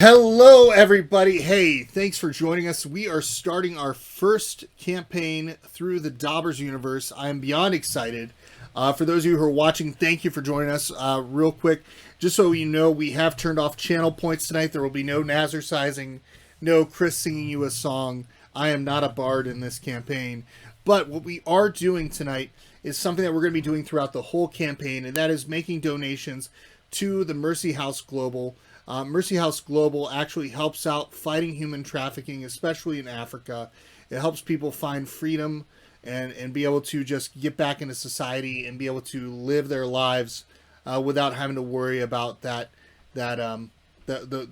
Hello, everybody. Hey, thanks for joining us. We are starting our first campaign through the Dobbers universe. I am beyond excited. For those of you who are watching, thank you for joining us. Real quick, just so you know, we have turned off channel points tonight. There will be no Nazarcizing, no Chris singing you a song. I am not a bard in this campaign. But what we are doing tonight is something that we're going to be doing throughout the whole campaign, and that is making donations to the Mercy House Global. Mercy House Global actually helps out fighting human trafficking, especially in Africa. It helps people find freedom and be able to just get back into society and be able to live their lives without having to worry about the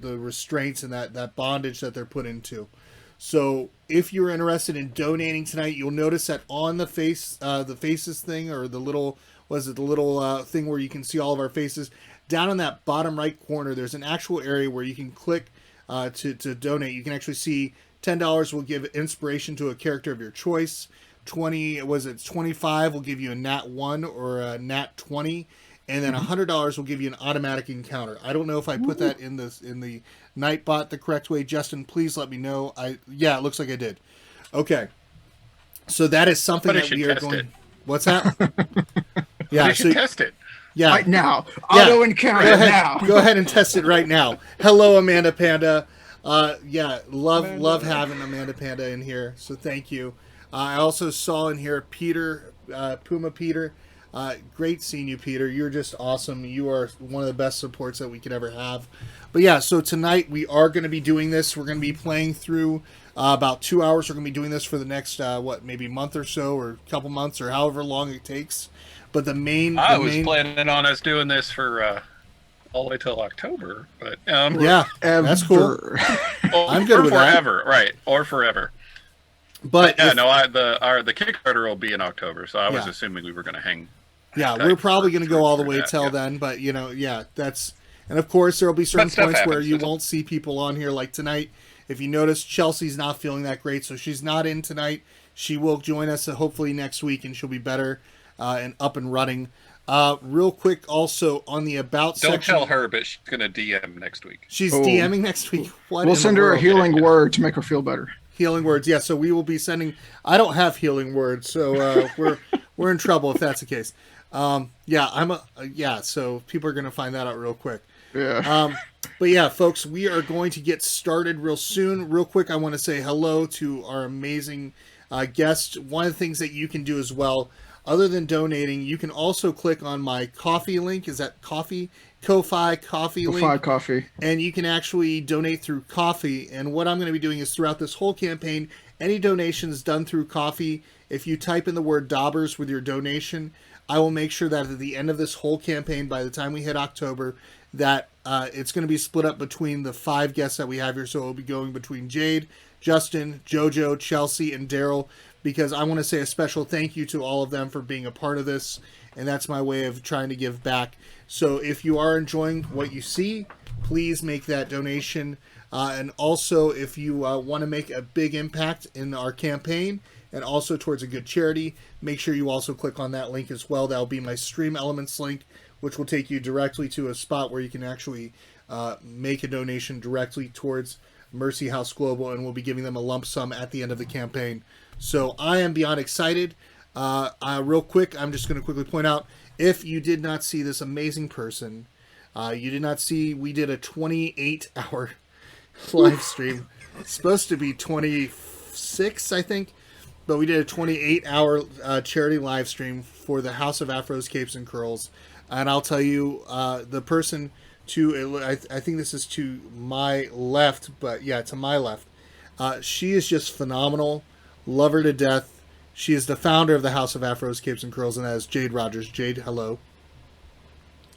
restraints and that bondage that they're put into. So if you're interested in donating tonight, you'll notice that on the faces thing, or the little thing where you can see all of our faces, down in that bottom right corner, there's an actual area where you can click to donate. You can actually see $10 will give inspiration to a character of your choice. 25 will give you a nat 1 or a nat 20, and then $100 will give you an automatic encounter. I don't know if I put that in the Nightbot the correct way. Justin, please let me know. Yeah, it looks like I did. Okay, so that is something that we are going. What's that? Yeah, you should test it. Yeah. Right now. Auto encounter now. Go ahead and test it right now. Hello, Amanda Panda. Love having Amanda Panda in here. So thank you. I also saw in here Peter, Puma Peter. Great seeing you, Peter. You're just awesome. You are one of the best supports that we could ever have. But yeah, so tonight we are going to be doing this. We're going to be playing through about 2 hours. We're going to be doing this for the next, maybe month or so, or a couple months, or however long it takes. But I was planning on us doing this for all the way till October, but yeah, that's cool. I'm good with forever, that. Right? Or forever. But yeah, the Kickstarter will be in October, so I was assuming we were going to hang. Yeah, we're probably going to go all the way till then, but that's, and of course there will be certain points where you won't see people on here, like tonight. If you notice, Chelsea's not feeling that great, so she's not in tonight. She will join us hopefully next week, and she'll be better. And up and running. Real quick, also on the about section. Don't tell her, but she's going to DM next week. She's DMing next week. We'll send her a healing word to make her feel better. Healing words, yeah. So we will be sending. I don't have healing words, so we're in trouble if that's the case. So people are going to find that out real quick. Yeah. But yeah, folks, we are going to get started real soon. Real quick, I want to say hello to our amazing guest. One of the things that you can do as well, other than donating, you can also click on my coffee link. Is that Ko-Fi Coffee link? Ko-Fi Coffee. And you can actually donate through Ko-Fi. And what I'm going to be doing is throughout this whole campaign, any donations done through Ko-Fi, if you type in the word Dobbers with your donation, I will make sure that at the end of this whole campaign, by the time we hit October, that it's going to be split up between the 5 guests that we have here. So it will be going between Jade, Justin, JoJo, Chelsea, and Darryl, because I want to say a special thank you to all of them for being a part of this, and that's my way of trying to give back. So if you are enjoying what you see, please make that donation. And also, if you want to make a big impact in our campaign and also towards a good charity, make sure you also click on that link as well. That will be my Stream Elements link, which will take you directly to a spot where you can actually make a donation directly towards Mercy House Global, and we'll be giving them a lump sum at the end of the campaign. So I am beyond excited. Real quick, I'm just going to quickly point out, if you did not see this amazing person, you did not see, we did a 28-hour live stream. It's supposed to be 26, I think, but we did a 28-hour charity live stream for the House of Afros, Capes, and Curls. And I'll tell you, the person I think this is to my left, but yeah, to my left. She is just phenomenal. Love her to death. She is the founder of the House of Afros, Capes, and Curls, and that is Jade Rogers. Jade, hello.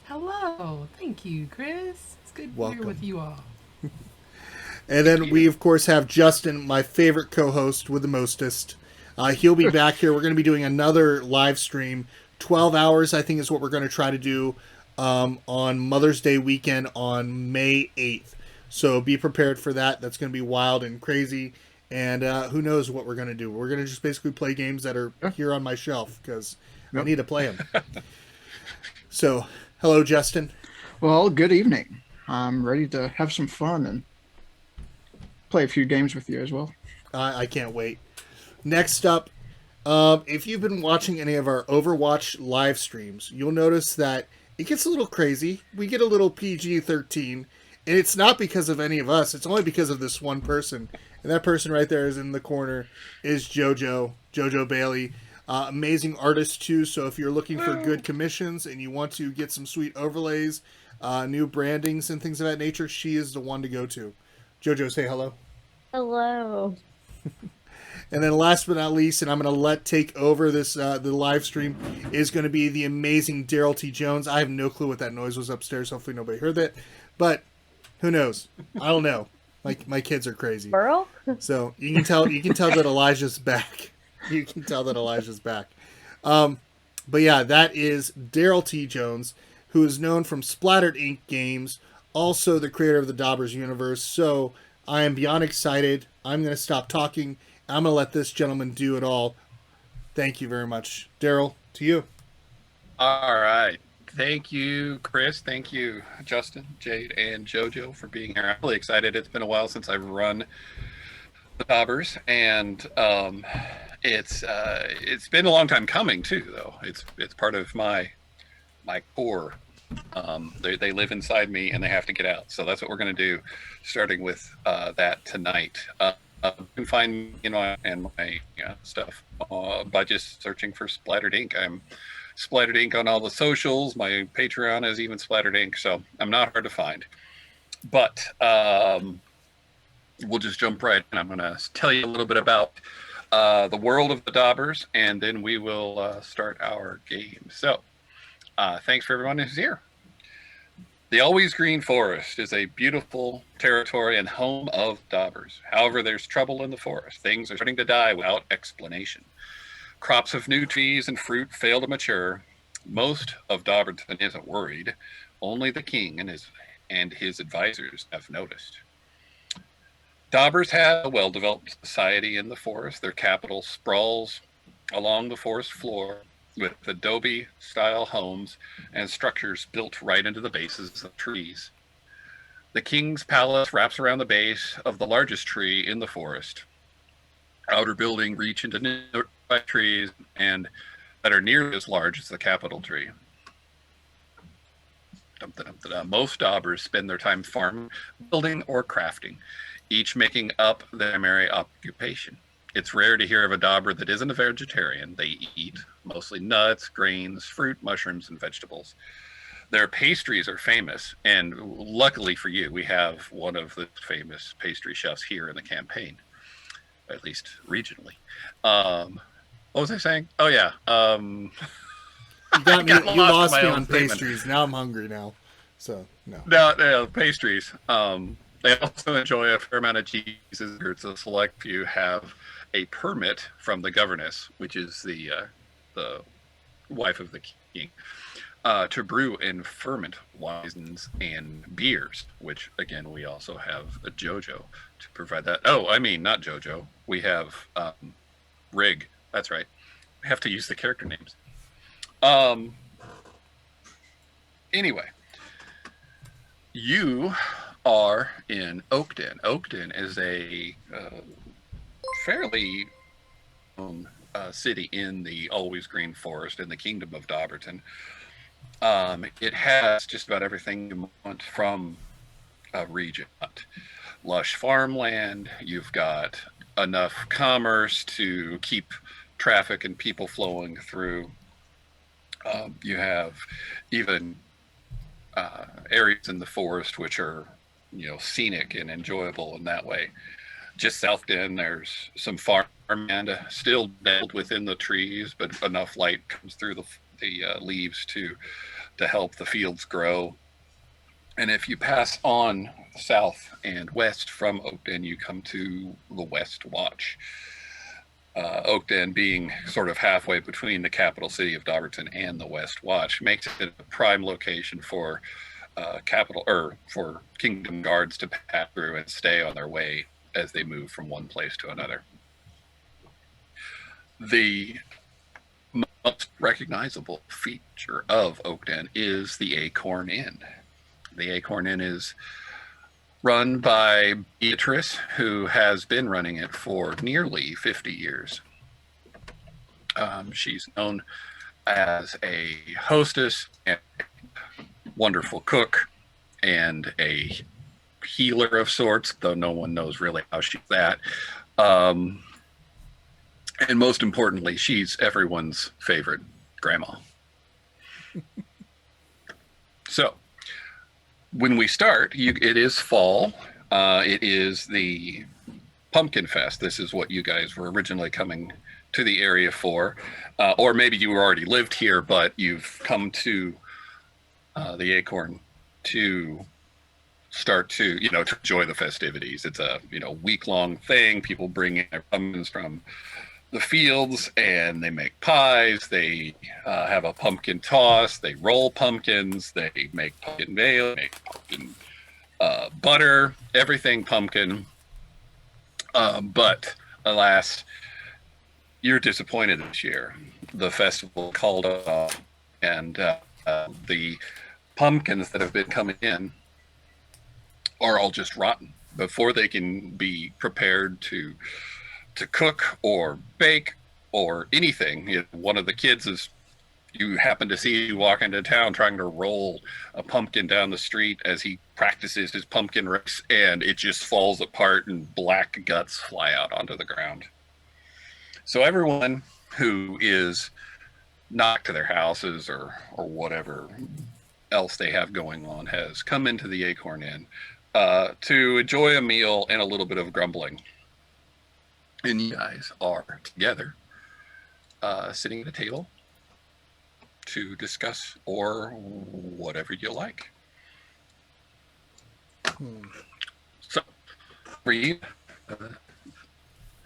Hello. Thank you, Chris. It's good to be here with you all. And then we, of course, have Justin, my favorite co-host with the mostest. He'll be back here. We're going to be doing another live stream. 12 hours, I think, is what we're going to try to do on Mother's Day weekend on May 8th. So be prepared for that. That's going to be wild and crazy. And who knows what we're going to do. We're going to just basically play games that are here on my shelf because I need to play them. So, hello, Justin. Well, good evening. I'm ready to have some fun and play a few games with you as well. I can't wait. Next up, if you've been watching any of our Overwatch live streams, you'll notice that it gets a little crazy. We get a little PG-13, and it's not because of any of us. It's only because of this one person. And that person right there is in the corner is JoJo Bailey. Amazing artist, too. So if you're looking for good commissions and you want to get some sweet overlays, new brandings and things of that nature, she is the one to go to. JoJo, say hello. Hello. And then last but not least, and I'm going to take over this the live stream, is going to be the amazing Darryl T. Jones. I have no clue what that noise was upstairs. Hopefully nobody heard that. But who knows? I don't know. My kids are crazy. Burl? So you can tell that Elijah's back. You can tell that Elijah's back. But yeah, that is Darryl T. Jones, who is known from Splattered Inc. games, also the creator of the Dobbers universe. So I am beyond excited. I'm going to stop talking. I'm going to let this gentleman do it all. Thank you very much. Darryl, to you. All right. Thank you, Chris. Thank you, Justin, Jade, and JoJo for being here. I'm really excited. It's been a while since I've run the Dobbers, and it's been a long time coming too. Though it's part of my core. They live inside me, and they have to get out. So that's what we're going to do, starting with that tonight. You can find me, and my stuff by just searching for Splattered Ink. I'm Splattered Ink on all the socials. My Patreon is even Splattered Ink, so I'm not hard to find. But we'll just jump right in. I'm going to tell you a little bit about the world of the Dobbers, and then we will start our game. So thanks for everyone who's here. The Always Green Forest is a beautiful territory and home of Dobbers. However, there's trouble in the forest. Things are starting to die without explanation. Crops of new trees and fruit fail to mature. Most of Dobberton isn't worried. Only the king and his advisors have noticed. Dobbers have a well-developed society in the forest. Their capital sprawls along the forest floor with adobe-style homes and structures built right into the bases of trees. The king's palace wraps around the base of the largest tree in the forest. Outer buildings reach into nearby trees and that are nearly as large as the capital tree. Most Dobbers spend their time farming, building, or crafting, each making up their primary occupation. It's rare to hear of a Dobber that isn't a vegetarian. They eat mostly nuts, grains, fruit, mushrooms, and vegetables. Their pastries are famous, and luckily for you, we have one of the famous pastry chefs here in the campaign, at least regionally. What was I saying? Oh, yeah. You got me. You lost me on pastries. Now I'm hungry now. So, no. No, pastries. They also enjoy a fair amount of cheeses. A select few have a permit from the governess, which is the wife of the king, to brew and ferment wines and beers, which, again, we also have a JoJo to provide that. Oh, I mean, not JoJo. We have Wrig. That's right. We have to use the character names. Anyway, you are in Oakden. Oakden is a fairly city in the Always Green Forest in the Kingdom of Dobberton. It has just about everything you want from a region. Lush farmland, you've got enough commerce to keep traffic and people flowing through. You have even areas in the forest which are, scenic and enjoyable in that way. Just south in, there's some farmland still nailed within the trees, but enough light comes through the leaves to help the fields grow. And if you pass on south and west from Oakden, you come to the West Watch. Oakden, being sort of halfway between the capital city of Dobberton and the West Watch, makes it a prime location for for Kingdom Guards to pass through and stay on their way as they move from one place to another. The most recognizable feature of Oakden is the Acorn Inn. The Acorn Inn is run by Beatrice, who has been running it for nearly 50 years. She's known as a hostess and a wonderful cook and a healer of sorts, though no one knows really how she's that. And most importantly, she's everyone's favorite grandma. So, when we start, it is fall. It is the Pumpkin Fest. This is what you guys were originally coming to the area for. Or maybe you already lived here, but you've come to the Acorn to start to, to enjoy the festivities. It's a, week-long thing. People bring in their pumpkins from the fields and they make pies. They have a pumpkin toss. They roll pumpkins. They make pumpkin mayo, make pumpkin butter, everything pumpkin. But alas, you're disappointed this year. The festival called off, and the pumpkins that have been coming in are all just rotten before they can be prepared to cook or bake or anything. One of the kids is, you happen to see you walk into town trying to roll a pumpkin down the street as he practices his pumpkin race, and it just falls apart and black guts fly out onto the ground. So everyone who is knocked to their houses or whatever else they have going on has come into the Acorn Inn to enjoy a meal and a little bit of grumbling. And you guys are together, sitting at a table to discuss or whatever you like. So, Reed,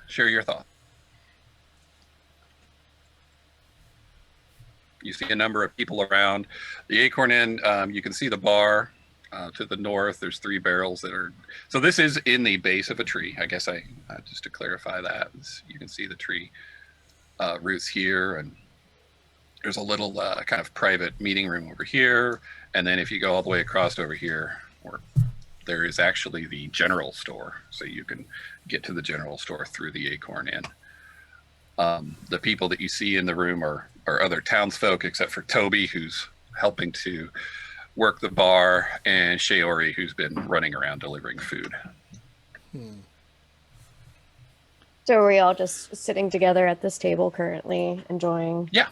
share your thought. You see a number of people around the Acorn Inn. You can see the bar to the north. There's 3 barrels that are. So this is in the base of a tree. I guess just to clarify that, you can see the tree roots here, and there's a little kind of private meeting room over here. And then if you go all the way across over here, there is actually the general store. So you can get to the general store through the Acorn Inn. The people that you see in the room are other townsfolk, except for Toby, who's helping to work the bar, and Shaori, who's been running around delivering food. So are we all just sitting together at this table currently, enjoying? Yeah.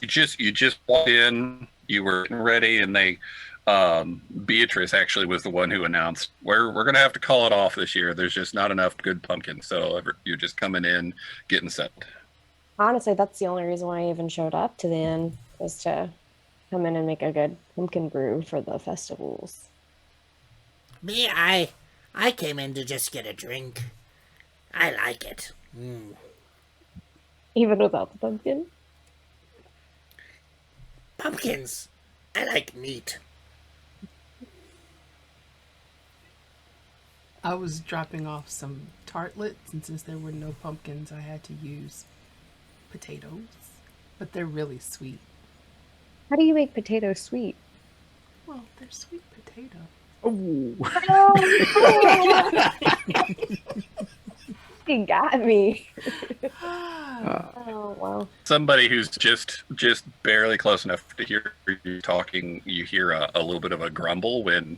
You just walked in, you were getting ready, and they Beatrice actually was the one who announced, we're going to have to call it off this year. There's just not enough good pumpkins. So you're just coming in, getting set. Honestly, that's the only reason why I even showed up to the inn, was to come in and make a good pumpkin brew for the festivals. Me, I came in to just get a drink. I like it. Even without the pumpkin? Pumpkins. I like meat. I was dropping off some tartlets, and since there were no pumpkins, I had to use potatoes. But they're really sweet. How do you make potatoes sweet? Well, they're sweet potato. Oh. You got me. Ah. Oh, wow. Somebody who's just barely close enough to hear you talking, you hear a little bit of a grumble when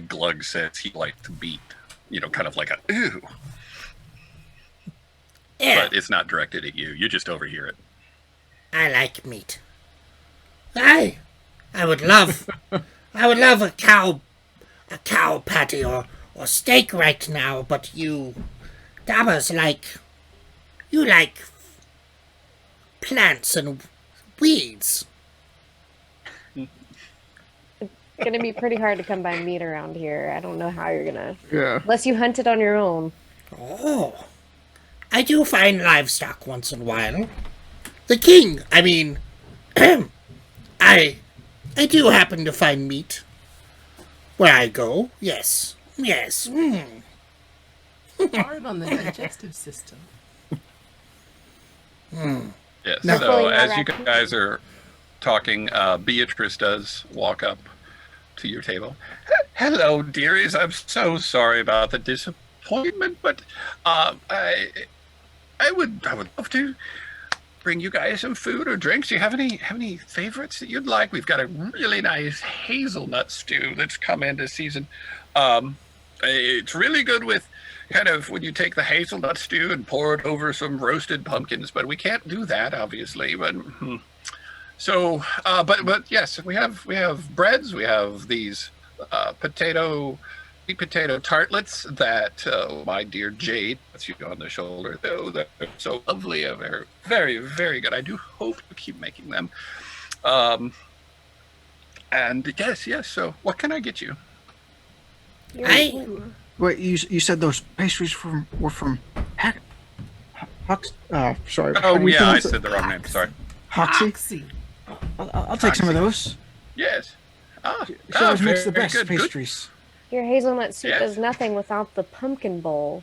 Glug says he likes to beat, kind of like a ooh. Yeah, But it's not directed at you. You just overhear it. I like meat. I would love a cow patty or steak right now, but you, Dobbers, you like plants and weeds. It's gonna be pretty hard to come by meat around here. I don't know how you're gonna, Yeah. unless you hunt it on your own. Oh, I do find livestock once in a while. The king, I mean, I do happen to find meat where I go. Yes, yes. Hard on the digestive system. Yes. No. So Hopefully as not you raccoon. guys are talking, Beatrice does walk up to your table. Hello, dearies. I'm so sorry about the disappointment, but I would love to bring you guys some food or drinks. Do you have any favorites that you'd like? We've got a really nice hazelnut stew that's come in this season. It's really good with kind of when you take the hazelnut stew and pour it over some roasted pumpkins, but we can't do that obviously. But so, but yes, we have breads. We have these sweet potato tartlets that my dear Jade puts you on the shoulder. Oh, they're so lovely. They're very, very good. I do hope to keep making them. And yes. So, what can I get you? Wait, you said those pastries were from sorry. how Oh do you yeah, I pronounce it? said the wrong name. Sorry. Hawxy. Hawxy. I'll take some of those. Yes. She always makes the very best good. Good. pastries. Your hazelnut soup Yes. does nothing without the pumpkin bowl.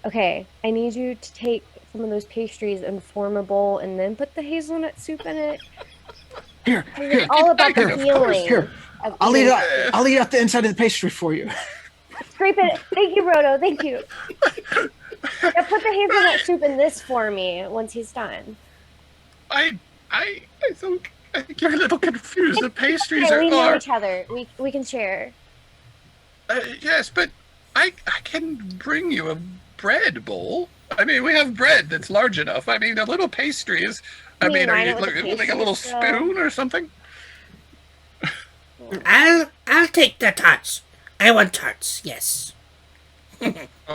Okay, I need you to take some of those pastries and form a bowl and then put the hazelnut soup in it. Here, 'Cause here, it's all about the Of course. feeling. here. of I'll eat eating out. food. I'll eat out the inside of the pastry for you. Scrape it. Thank you, Roto. Thank you. Now put the hazelnut soup in this for me once he's done. I think you're a little confused. The pastries Okay, we know are each other. We can share. yes, but I can bring you a bread bowl. I mean, we have bread that's large enough. I mean, a little pastry is. I You mean, are line you it with the like a little pastries, though? spoon or something? I'll take the tarts. I want tarts. Yes.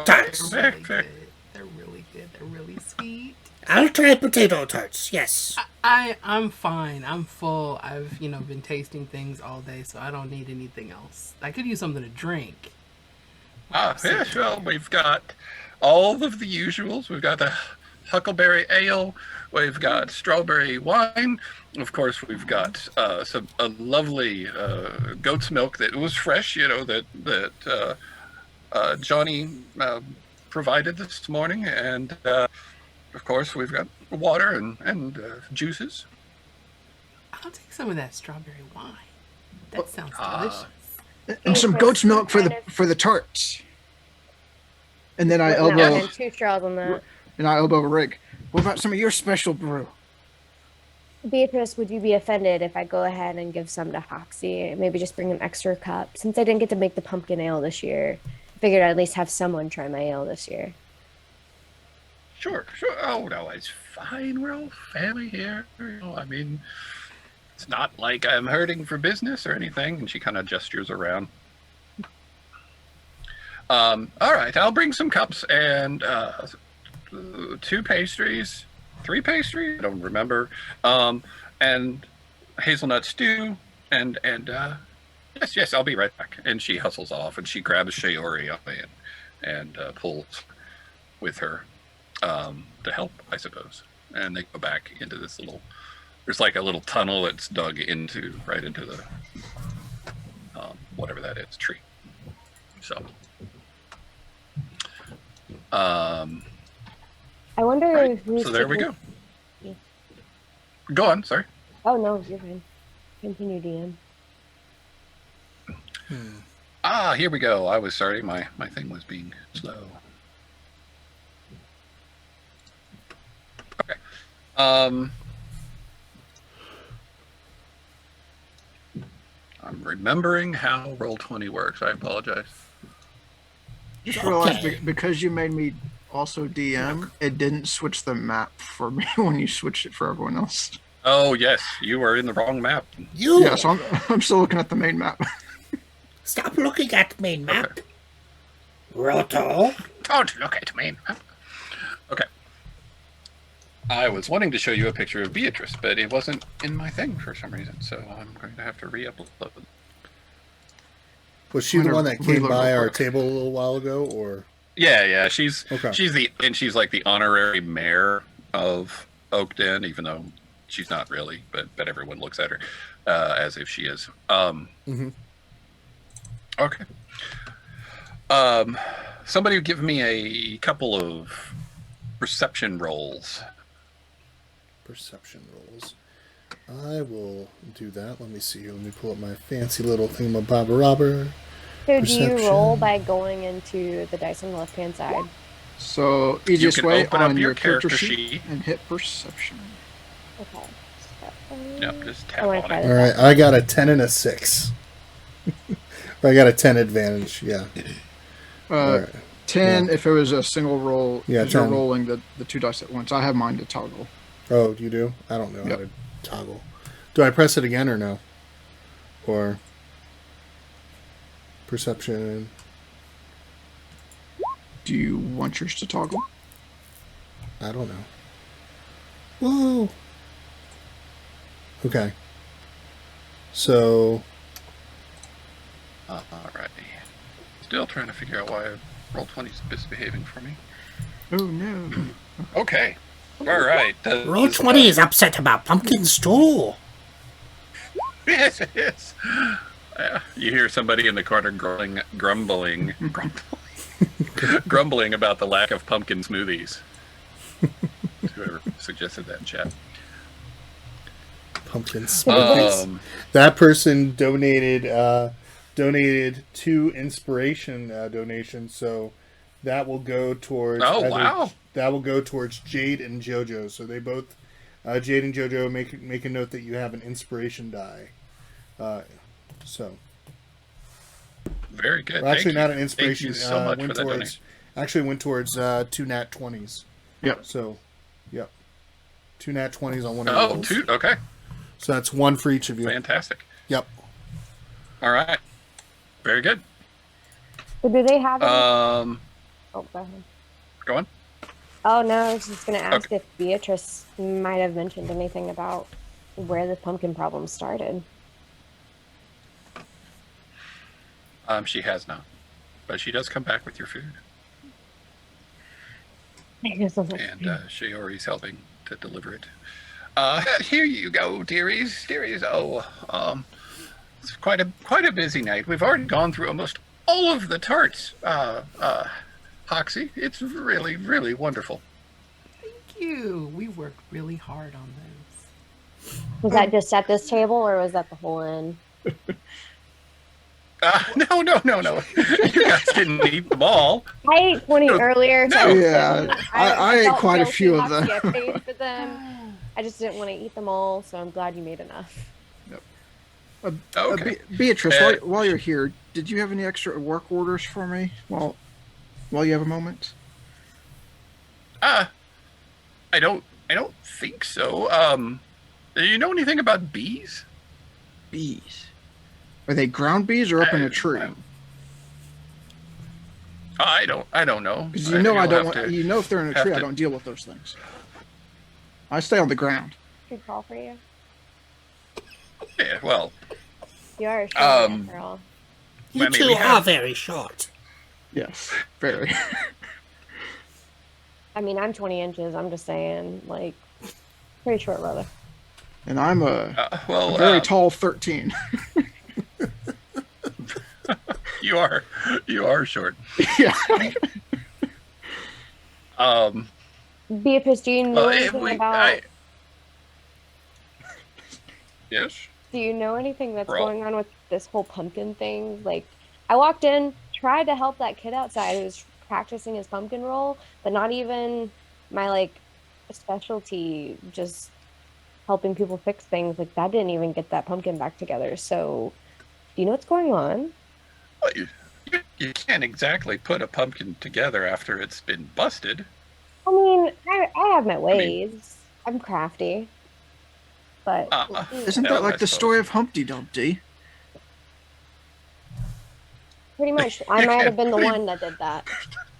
Tarts. They're Fair, really fair. good. They're really good. They're really sweet. I'll try potato tarts. Yes. I'm fine. I'm full. I've been tasting things all day, so I don't need anything else. I could use something to drink. Yes, well, we've got all of the usuals. We've got the huckleberry ale. We've got strawberry wine. Of course, we've got a lovely goat's milk that was fresh. That Johnny provided this morning, and of course, we've got water and juices. I'll take some of that strawberry wine. That sounds delicious. And some goat's milk for the tarts. And then I No, elbow and 2 straws on that. Wrig. What about some of your special brew? Beatrice, would you be offended if I go ahead and give some to Hawxy? Maybe just bring an extra cup. Since I didn't get to make the pumpkin ale this year, I figured I'd at least have someone try my ale this year. Sure. Oh no, it's fine. We're all family here. I mean, it's not like I'm hurting for business or anything. And she kind of gestures around. All right, I'll bring some cups and 2 pastries, 3 pastries. I don't remember. And hazelnut stew and yes, I'll be right back. And she hustles off and she grabs Shiori and pulls with her to help, I suppose. And they go back into this there's like a little tunnel that's dug right into the whatever that is, tree. So I wonder right. who's So there we taking- go. Go on, sorry. Oh no, you're fine. Continue, DM. Here we go. I was sorry, my thing was being slow. Okay. I'm remembering how Roll20 works. I apologize. Just realized Okay. because you made me also DM, it didn't switch the map for me when you switched it for everyone else. Oh yes, you were in the wrong map. You Yeah, so I'm still looking at the main map. stop looking at main map. Roto. Don't look at me. Okay. I was wanting to show you a picture of Beatrice, but it wasn't in my thing for some reason, so I'm going to have to re-upload. Was she the Wonder- one that came reload by real our quick. table a little while ago, or? Yeah. She's Okay. she's like the honorary mayor of Oakden, even though she's not really, but everyone looks at her as if she is. Mhm. Okay. Somebody give me a couple of perception rolls. Perception rolls. I will do that. Let me see. Let me pull up my fancy little thingamabobber. So do you roll Perception. by going into the dice on the left hand side? So You easiest can way open up on your your character character sheet sheet. and hit perception. Okay. Yep, just tap I wanna on try it. this. All right, I got a 10 and a 6. I got a 10 advantage. Yeah. All right. 10 if it was a single roll. Yeah, 'cause you're 10. rolling the 2 dice at once. I have mine to toggle. Oh, you do? I don't know how Yep. to toggle. Do I press it again or no? Or perception? Do you want yours to toggle? I don't know. Whoa. Okay. So, Alrighty. Still trying to figure out why Roll20 is misbehaving for me. Oh no. Okay. Alright. Roll 20 is upset about pumpkin stew. Yes, it is. You hear somebody in the corner grumbling about the lack of pumpkin smoothies. Whoever suggested that in chat. pumpkin smoothies. That person donated 2 inspiration donations, so that will go towards. Oh, wow. That will go towards Jade and JoJo. So they both, Jade and JoJo, make a note that you have an inspiration die. So Very good. well, actually, Thank not an you. inspiration. Thank you so much went for that towards donation. actually went towards 2 nat 20s. Yep. So, yep, 2 nat 20s on one of Oh, those. 2. Okay. So that's 1 for each of you. Fantastic. Yep. All right. Very good. So do they have any? Um, Oh, go ahead. go on. Oh, no, I was just going to ask Okay. if Beatrice might have mentioned anything about where the pumpkin problem started. She has not, but she does come back with your food, and Shiori's helping to deliver it. Here you go, dearies. Oh, it's quite a busy night. We've already gone through almost all of the tarts. Hawxy, it's really, really wonderful. Thank you. We worked really hard on those. Was that just at this table or was that the whole inn? No. You guys didn't eat them all. I ate 20 earlier. So No. Yeah, I ate felt quite a guilty, few of Hawxy. them. I paid for them. I just didn't want to eat them all, so I'm glad you made enough. Okay. Beatrice, while you're here, did you have any extra work orders for me while you have a moment? I don't think so. Do you know anything about bees? Bees. Are they ground bees or up in a tree? I don't know. Because you know I You'll don't have want. to- You know if they're in a have tree, I to- don't deal with those things. I stay on the ground. Good call for you. Yeah, well, You are a short Um, after all. You I mean, two we are have- very short. Yes, very. I mean, I'm 20 inches. I'm just saying, like, pretty short, brother. And I'm a well, very tall 13. You are short. Yeah. Beatrice, do you know Well, anything about? Yes. Do you know anything that's Roll. going on with this whole pumpkin thing? Like, I walked in, tried to help that kid outside who was practicing his pumpkin roll, but not even my like specialty, just helping people fix things. Like that didn't even get that pumpkin back together. So, do you know what's going on? Well, you can't exactly put a pumpkin together after it's been busted. I mean, I have my ways. I'm crafty, but Isn't Well, that like I the suppose. story of Humpty Dumpty? pretty much, I might have been the one that did that.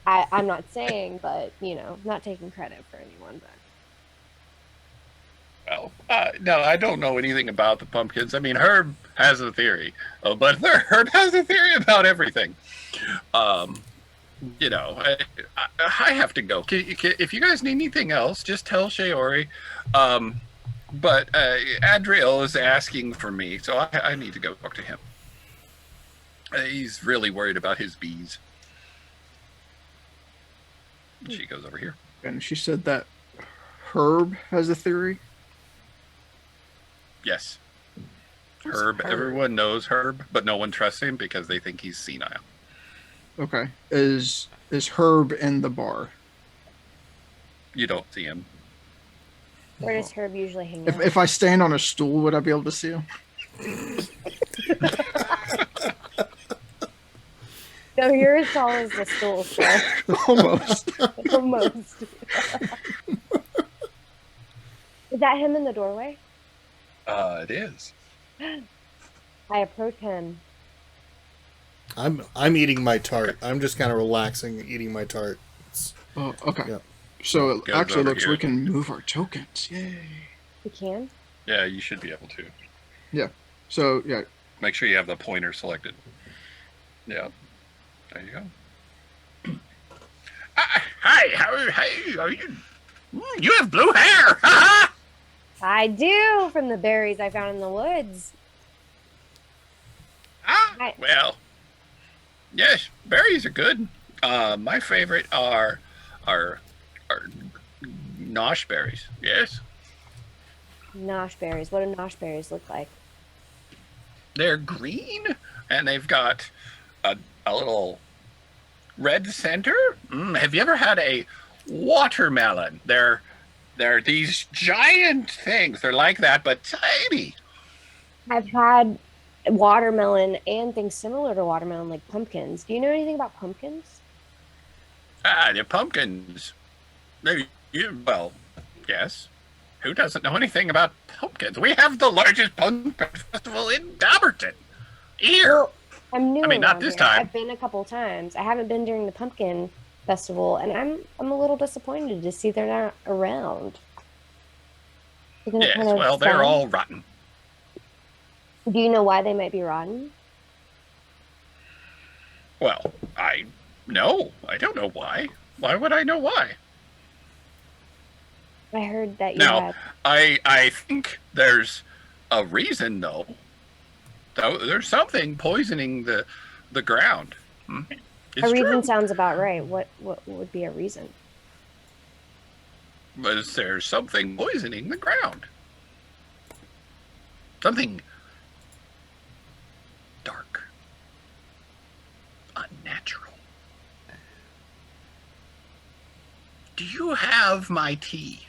I'm not saying, but not taking credit for anyone. Well, no, I don't know anything about the pumpkins. I mean, Herb has a theory, but Herb has a theory about everything. You know, I have to go. If you guys need anything else, just tell Shaori. But Adriel is asking for me, so I need to go talk to him. He's really worried about his bees. She goes over here. And she said that Herb has a theory. Yes. Who's Herb. Herb? Everyone knows Herb, but no one trusts him because they think he's senile. Okay. Is Herb in the bar? You don't see him. Where does Herb usually hang If out? if I stand on a stool, would I be able to see him? No, you're as tall as the stool, so Almost. almost. Is that him in the doorway? It is. I approach him. I'm eating my tart. I'm just kind of relaxing, eating my tart. Oh, okay. Yep. So it Goes actually over looks here. we can move our tokens. Yay. You can? Yeah, you should be able to. So yeah, Make sure you have the pointer selected. Yeah. There you go. Hi, how are you? You have blue hair! I do, from the berries I found in the woods. Hi. Well, yes, berries are good. My favorite are nosh berries. Yes, Nosh berries. What do nosh berries look like? they're green and they've got a little red center. Have you ever had a watermelon? They're these giant things. They're like that, but tiny. I've had watermelon and things similar to watermelon, like pumpkins. Do you know anything about pumpkins? The pumpkins. Maybe well, yes. Who doesn't know anything about pumpkins? We have the largest pumpkin festival in Dobberton. Here. Well, I'm new. I mean, not around this here. time. I've been a couple times. I haven't been during the pumpkin festival, and I'm a little disappointed to see they're not around. Isn't it Yes, kind of well, they're sad? all rotten. Do you know why they might be rotten? Well, I don't know why. Why would I know why? I heard that you Now, had. I think there's a reason though. There's something poisoning the ground. It's A reason true. sounds about right. What would be a reason? But there's something poisoning the ground. Something dark. Unnatural. Do you have my tea?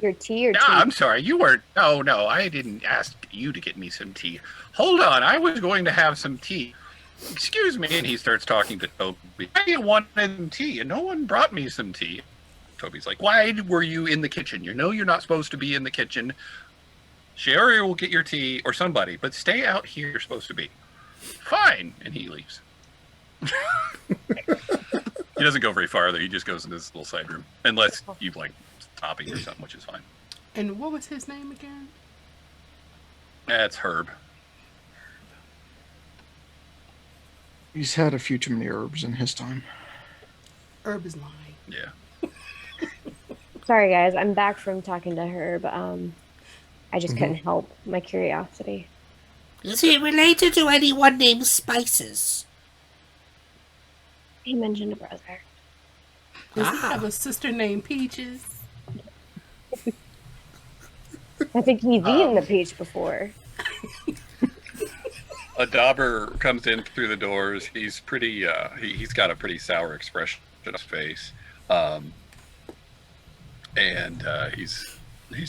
Your tea or No, tea? I'm sorry. You weren't. No, I didn't ask you to get me some tea. Hold on. I was going to have some tea. Excuse me. And he starts talking to Toby. I wanted some tea, and no one brought me some tea. Toby's like, why were you in the kitchen? You know you're not supposed to be in the kitchen. Sherry will get your tea, or somebody, but stay out here. You're supposed to be. Fine. And he leaves. He doesn't go very far, though. He just goes in this little side room. Unless you like topping or something, which is fine. And what was his name again? That's Herb. he's had a few too many herbs in his time. Herb is lying. Yeah. Sorry, guys. I'm back from talking to Herb. I just couldn't Mm-hmm. help my curiosity. Is he related to anyone named Spices? He mentioned a brother. Does he Ah. have a sister named Peaches? I think he's eaten the peach before. A Dobber comes in through the doors. He's pretty. He's got a pretty sour expression on his face, and he's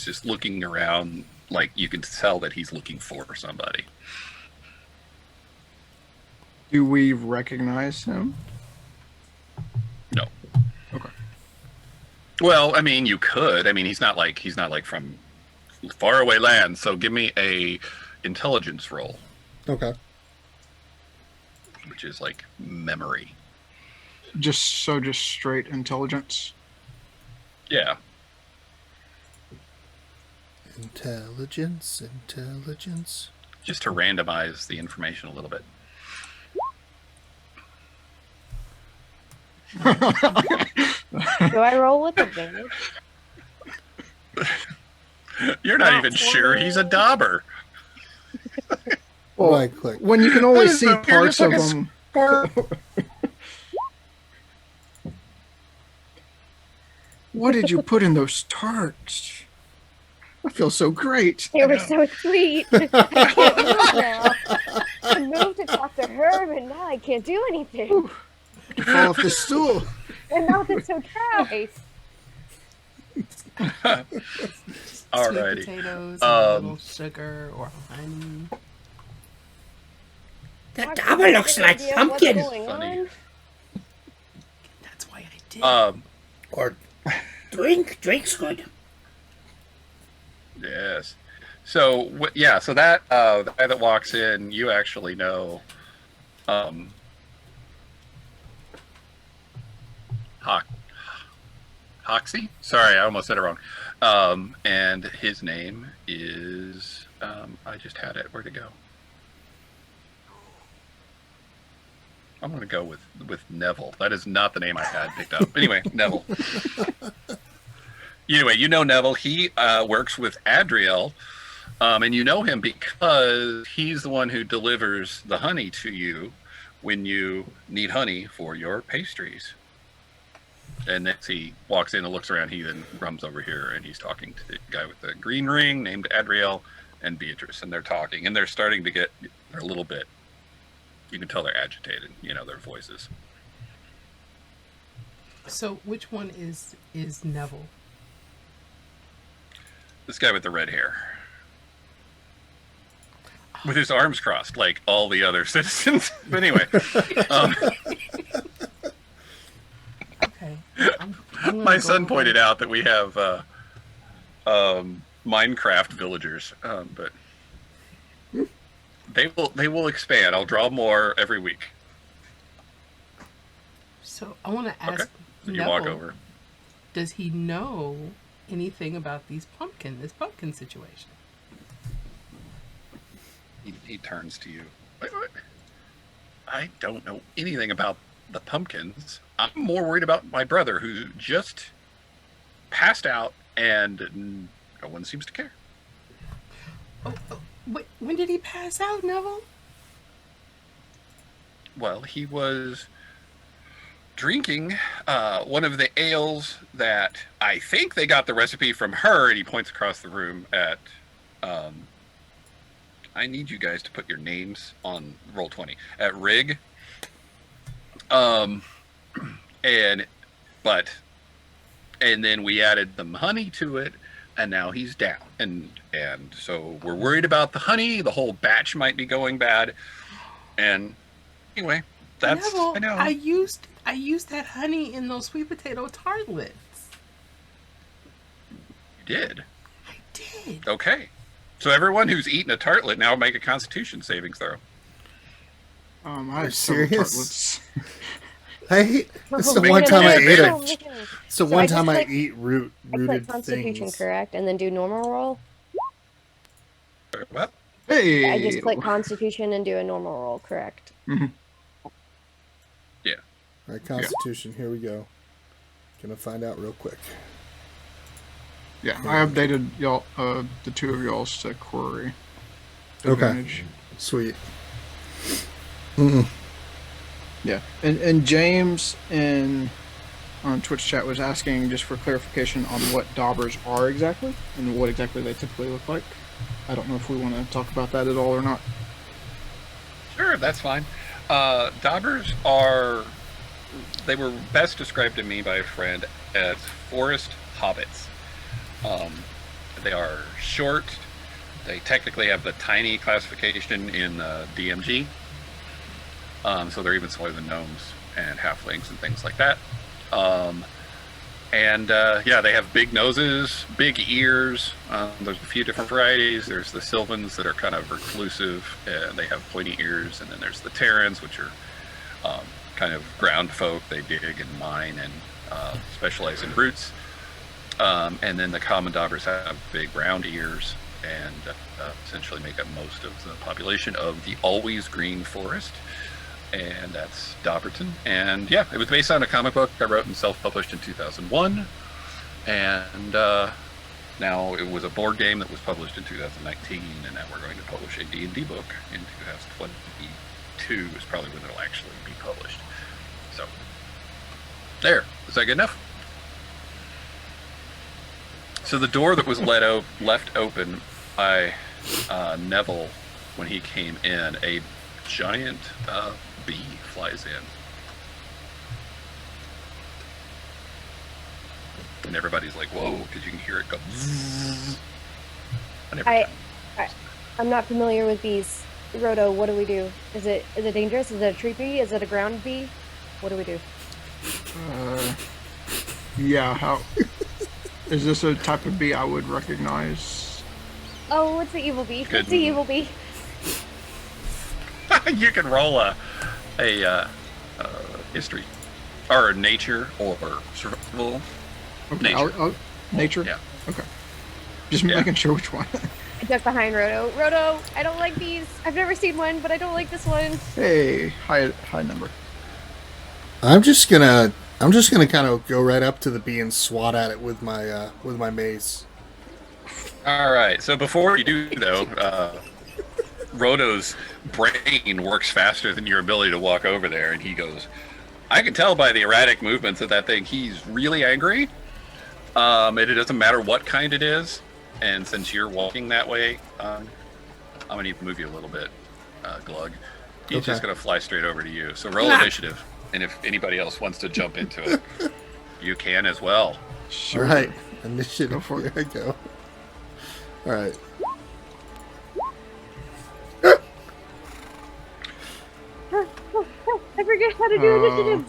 just looking around. Like you can tell that he's looking for somebody. Do we recognize him? No. Okay. Well, I mean, you could. I mean, he's not like from faraway lands. So give me a intelligence roll, Okay. which is like memory. Just straight intelligence. Yeah. Intelligence, intelligence. Just to randomize the information a little bit. Do I roll with advantage? You're not even sure he's a Dobber. Well, Right click. when you can only That is see the parts of weirdest them. What did you put in those tarts? I feel so great. They were so sweet. I can't move now. I moved to talk to her, and now I can't do anything. You fall off the stool. My mouth is so dry. Alrighty. Sweet potatoes, and a little sugar or honey. That Dobber looks like pumpkin. Funny. That's why I did. Or drink's good. Yes. So yeah. So that the guy that walks in, you actually know, Hawxy. Sorry, I almost said it wrong. And his name is I just had it. Where'd it go? I'm going to go with Neville. That is not the name I had picked up. Anyway, Neville. Anyway, you know Neville. He works with Adriel, and you know him because he's the one who delivers the honey to you when you need honey for your pastries. And next he walks in and looks around. He then runs over here, and he's talking to the guy with the green ring named Adriel and Beatrice, and they're talking, and they're starting to get a little bit. You can tell they're agitated, their voices. So which one is Neville? This guy with the red hair. With his arms crossed, like all the other citizens. But anyway. Okay. I'm gonna My go son over- pointed out that we have Minecraft villagers, but they will expand. I'll draw more every week. So I want to ask Okay. So you Neville, walk over. does he know anything about this pumpkin situation? He turns to you. Wait. I don't know anything about the pumpkins. I'm more worried about my brother who just passed out and no one seems to care. Wait, when did he pass out, Neville? Well, he was drinking one of the ales that I think they got the recipe from her, and he points across the room at I need you guys to put your names on Roll20 at Wrig. And then we added some honey to it, and now he's down. And so we're worried about the honey. The whole batch might be going bad. And anyway, that's Neville, I know. I used that honey in those sweet potato tartlets. You did. I did. Okay. So everyone who's eaten a tartlet now make a Constitution savings throw. I Are you have several serious? tartlets. I hate. It's the Make one it time I advantage. ate it. it. It's the So one I just time I click- eat I rooted click Constitution, things. correct, and then do normal roll. What? Hey. I just click Constitution and do a normal roll, correct? Yeah. All right, Constitution. Here we go. Gonna find out real quick. Yeah, I updated y'all, the two of y'all's to query Okay. advantage. Sweet. Yeah, and James on Twitch chat was asking just for clarification on what Dobbers are exactly and what exactly they typically look like. I don't know if we want to talk about that at all or not. Sure, that's fine. Dobbers they were best described to me by a friend as forest hobbits. They are short. They technically have the tiny classification in DMG. So they're even smaller than gnomes and halflings and things like that. Yeah, they have big noses, big ears. There's a few different varieties. There's the Sylvans that are kind of reclusive, and they have pointy ears. And then there's the Terrans, which are kind of ground folk. They dig and mine and specialize in roots. And then the common daubers have big round ears and essentially make up most of the population of the always green forest. And that's Dobberton. And yeah, it was based on a comic book I wrote and self-published in 2001. And now it was a board game that was published in 2019, and now we're going to publish a D&D book in 2022 is probably when it'll actually be published. So, there. Is that good enough? So the door that was left open by Neville when he came in, a giant bee flies in. And everybody's like, whoa, because you can hear it go zzz. I'm not familiar with bees. Roto, what do we do? Is it dangerous? Is it a tree bee? Is it a ground bee? What do we do? Yeah, how... Is this a type of bee I would recognize? Oh, what's the evil bee? Good. What's the evil bee? You can roll a history or nature or survival. Okay, Nature. nature? Yeah. Okay. Just Yeah. making sure which one. I duck behind Roto. Roto, I don't like bees. I've never seen one, but I don't like this one. Hey, high number. I'm just gonna kind of go right up to the bee and swat at it with my mace. All right. So before you do, though, Roto's brain works faster than your ability to walk over there, and he goes, I can tell by the erratic movements of that thing, he's really angry. It doesn't matter what kind it is. And since you're walking that way, I'm going to need to move you a little bit, Glug. He's Okay. just going to fly straight over to you. So roll initiative. And if anybody else wants to jump into it, you can as well. Sure. All right, initiative. Go for it. Here I go. All right. I forget how to do initiative.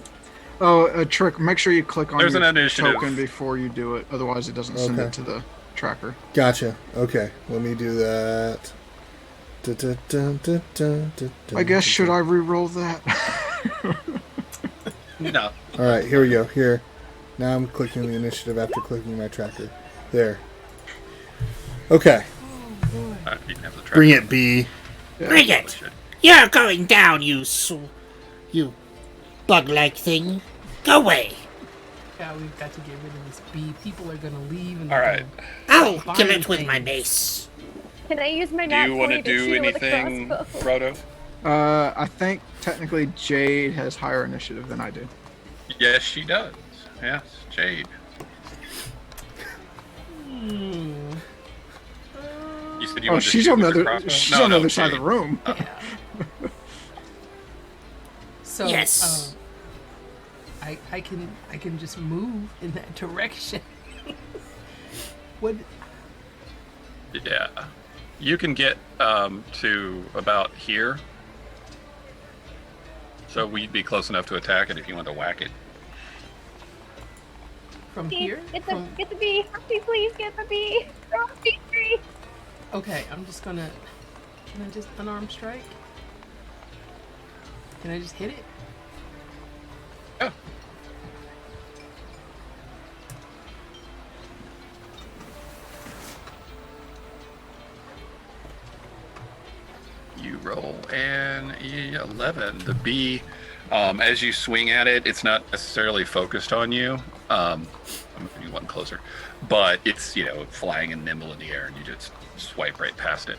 Oh, a trick. Make sure you click on There's your an initiative. token before you do it. Otherwise, it doesn't send Okay. it to the tracker. Gotcha. Okay, let me do that. I guess, should I re-roll that? No. All right, here we go. Here. Now I'm clicking the initiative after clicking my tracker. There. Okay. You can have the track. Bring it, B. Bring it! You're going down, you bug-like thing. Go away. Yeah, we've got to get rid of this bee. People are gonna leave. And All right. I'll Fine kill it with my thing. mace. Can I use my Do nat you want to 20 do shoot it with a anything, crossbow? Roto? I think technically Jade has higher initiative than I do. Yes, she does. Yes, Jade. Hmm. You said you Oh, wanted to she's shoot on the with your other. crossbow? She's No, on the no, other side of Jade. the room. Yeah. So Yes. I can just move in that direction. What? Yeah. You can get to about here. So we'd be close enough to attack it if you want to whack it. From Bee, here? Get From- the bee. Hawxy, please get the bee. Throw a bee tree. Okay, I'm just gonna. Can I just unarmed strike? Can I just hit it? Yeah. You roll an 11. The bee, as you swing at it, it's not necessarily focused on you. I'm moving you one closer, but it's flying and nimble in the air, and you just swipe right past it.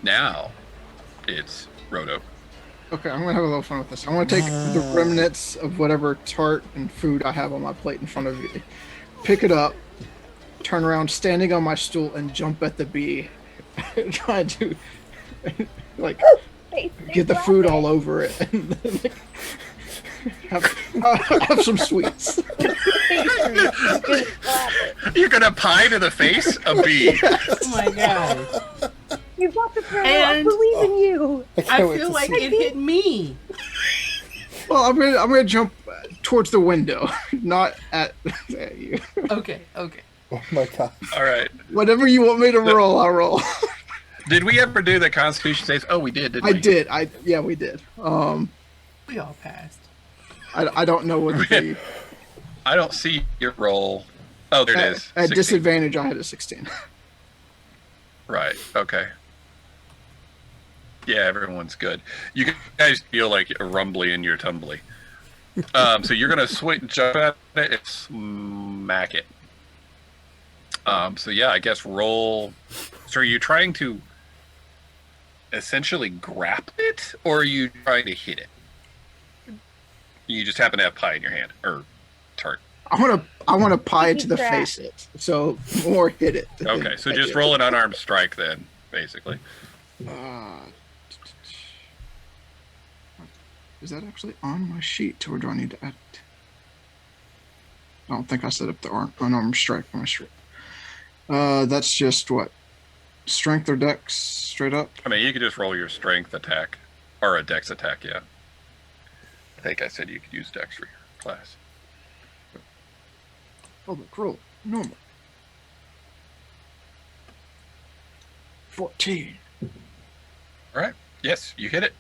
Now, it's Roto. Okay, I'm gonna have a little fun with this. I'm gonna take the remnants of whatever tart and food I have on my plate in front of you, pick it up, turn around, standing on my stool, and jump at the bee, trying to like get the food all over it, and then, like, have some sweets. You're gonna pie to the face a bee. Oh my god! You got the throw. I And- believe in you. I feel like it hit me. Well, I'm gonna jump towards the window, not at you. Okay. Oh my god. All right. Whatever you want me to roll, I'll roll. Did we ever do the Constitution saves? Oh, we did, didn't I we? did. Yeah, we did. We all passed. I don't know what the I don't see your roll. Oh, there it is. At 16. disadvantage, I had a 16. Right. Okay. Yeah, everyone's good. You guys feel like a rumbly in your tumbly. So you're gonna jump at it and smack it. So yeah, I guess roll. So are you trying to essentially grapple it, or are you trying to hit it? You just happen to have pie in your hand, or tart. I want to pie to the Crap. face it. So more hit it. Okay, so just roll an unarmed strike then, basically. Is that actually on my sheet, or do I need to add it? I don't think I set up the unarmed strike on my sheet. That's just what? Strength or dex, straight up? I mean, you could just roll your strength attack, or a dex attack, yeah. I think I said you could use dex for your class. Public roll, normal. 14. All right. Yes, you hit it.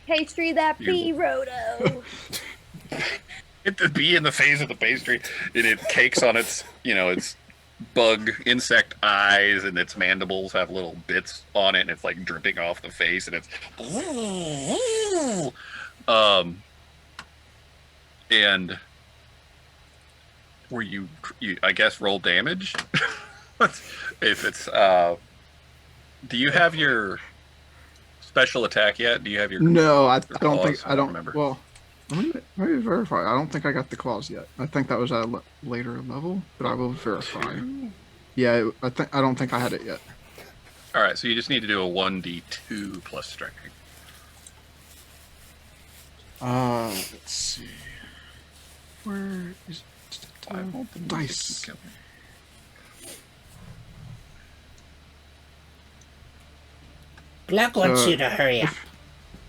Pastry that You- be Roto. Hit the bee in the face of the pastry, and it cakes on its, its bug insect eyes, and its mandibles have little bits on it, and it's like dripping off the face, and it's and were you I guess roll damage. If it's do you have your special attack yet? Do you have your No, I don't claws? think I don't remember. Well, let me verify. I don't think I got the claws yet. I think that was at a later level, but I will verify. Yeah, I don't think I had it yet. All right, so you just need to do a 1d2 plus strength. Let's see. Where is I want the dice? music to kill me. Glug wants you to hurry up.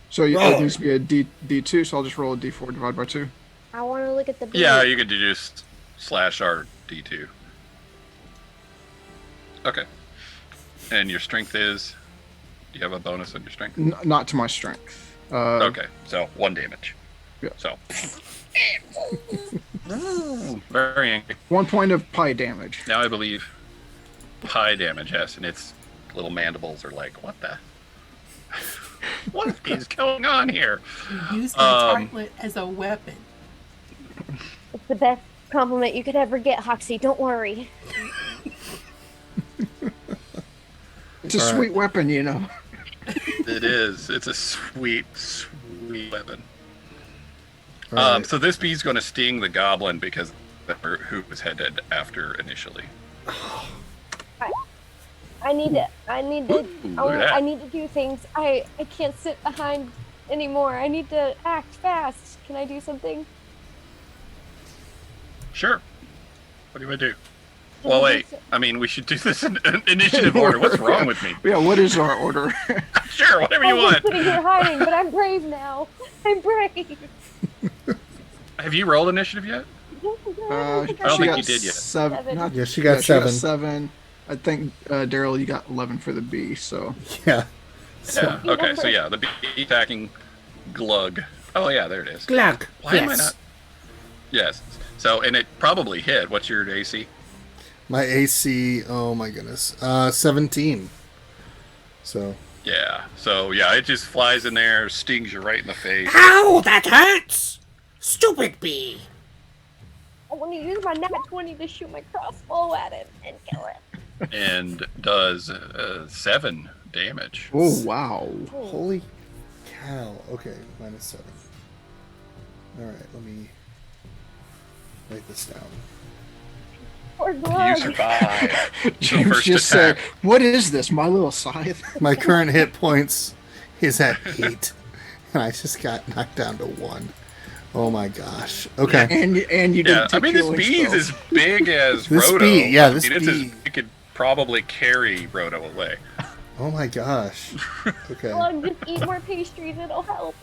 So it Roll. needs to be a D2, so I'll just roll a D4 divided by 2. I want to look at the beat. Yeah, you could do just /R d2. Okay. And your strength is? Do you have a bonus on your strength? Not to my strength. Okay, so 1 damage. Yeah. So. Very angry. 1 point of pie damage. Now I believe pie damage, yes, and its little mandibles are like, what the? What is going on here? Use the tartlet as a weapon. It's the best compliment you could ever get, Hawxy. Don't worry. It's a sweet weapon, you know. It is. It's a sweet, sweet weapon. Right. So this bee's going to sting the goblin because who was headed after initially. I need to. look at that. I need to do things. I can't sit behind anymore. I need to act fast. Can I do something? Sure. What do you want to do? Well, wait. I mean, we should do this in initiative order. What's wrong with me? Yeah, what is our order? Sure, whatever you I was want. sitting here hiding, but I'm brave now. I'm brave. Have you rolled initiative yet? I don't think got you did yet. 7. Seven. Not, Yeah, she got 7. I think, Darryl, you got 11 for the B, so. Yeah. Yeah. Okay, so yeah, the bee attacking Glug. Oh, yeah, there it is. Glug, Why am I yes. not? Yes. So, and it probably hit. What's your AC? My AC, oh my goodness, 17. So, Yeah. So, yeah, it just flies in there, stings you right in the face. Ow, that hurts! Stupid bee. I want to use my nat 20 to shoot my crossbow at it and kill it. And does 7 damage. Oh, wow. holy cow. Okay, -7. All right, let me write this down. Poor You Glug. survive. The James first just attack. said, what is this, my little scythe? My current hit points is at 8, and I just got knocked down to 1. Oh my gosh. Okay. And you Yeah, didn't I take mean, this healing bee is spells. as big as This Roto. bee, yeah, this I mean, bee. it could probably carry Roto away. Oh my gosh. Okay. Glug, just eat more pastries. It'll help.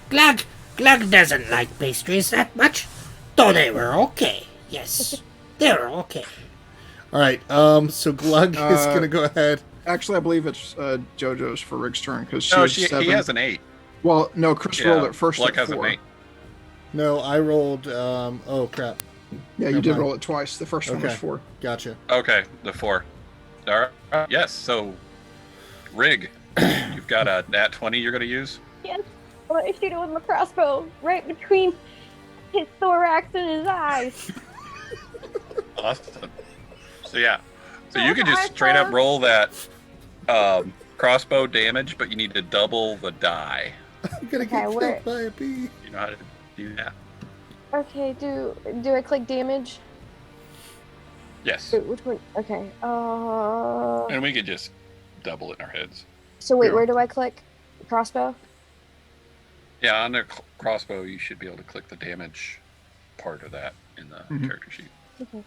Glug doesn't like pastries that much, though they were okay. Yes, they were okay. All right. So Glug is gonna go ahead. Actually, I believe it's JoJo's for Rig's turn, because No, she has 7. he has an 8. Well, no, Chris rolled it first Glug at has 4. an 8. No, I rolled. Oh crap. Yeah, you Never did mind. roll it twice. The first one was Okay. 4. Gotcha. Okay, the 4. All right. Yes. So, Wrig, you've got a nat 20 you're going to use. Yes. I want to shoot it with my crossbow right between his thorax and his eyes. Awesome. So yeah. So Yeah, you can the just straight up iPhone. roll that crossbow damage, but you need to double the die. I'm gonna Okay, get where- killed by a bee. You know how to do that? Okay, do I click damage? Yes. Wait, which one? Okay. And we could just double it in our heads. So wait, Yeah. where do I click? Crossbow? Yeah, on the crossbow, you should be able to click the damage part of that in the Mhm. character sheet. Okay.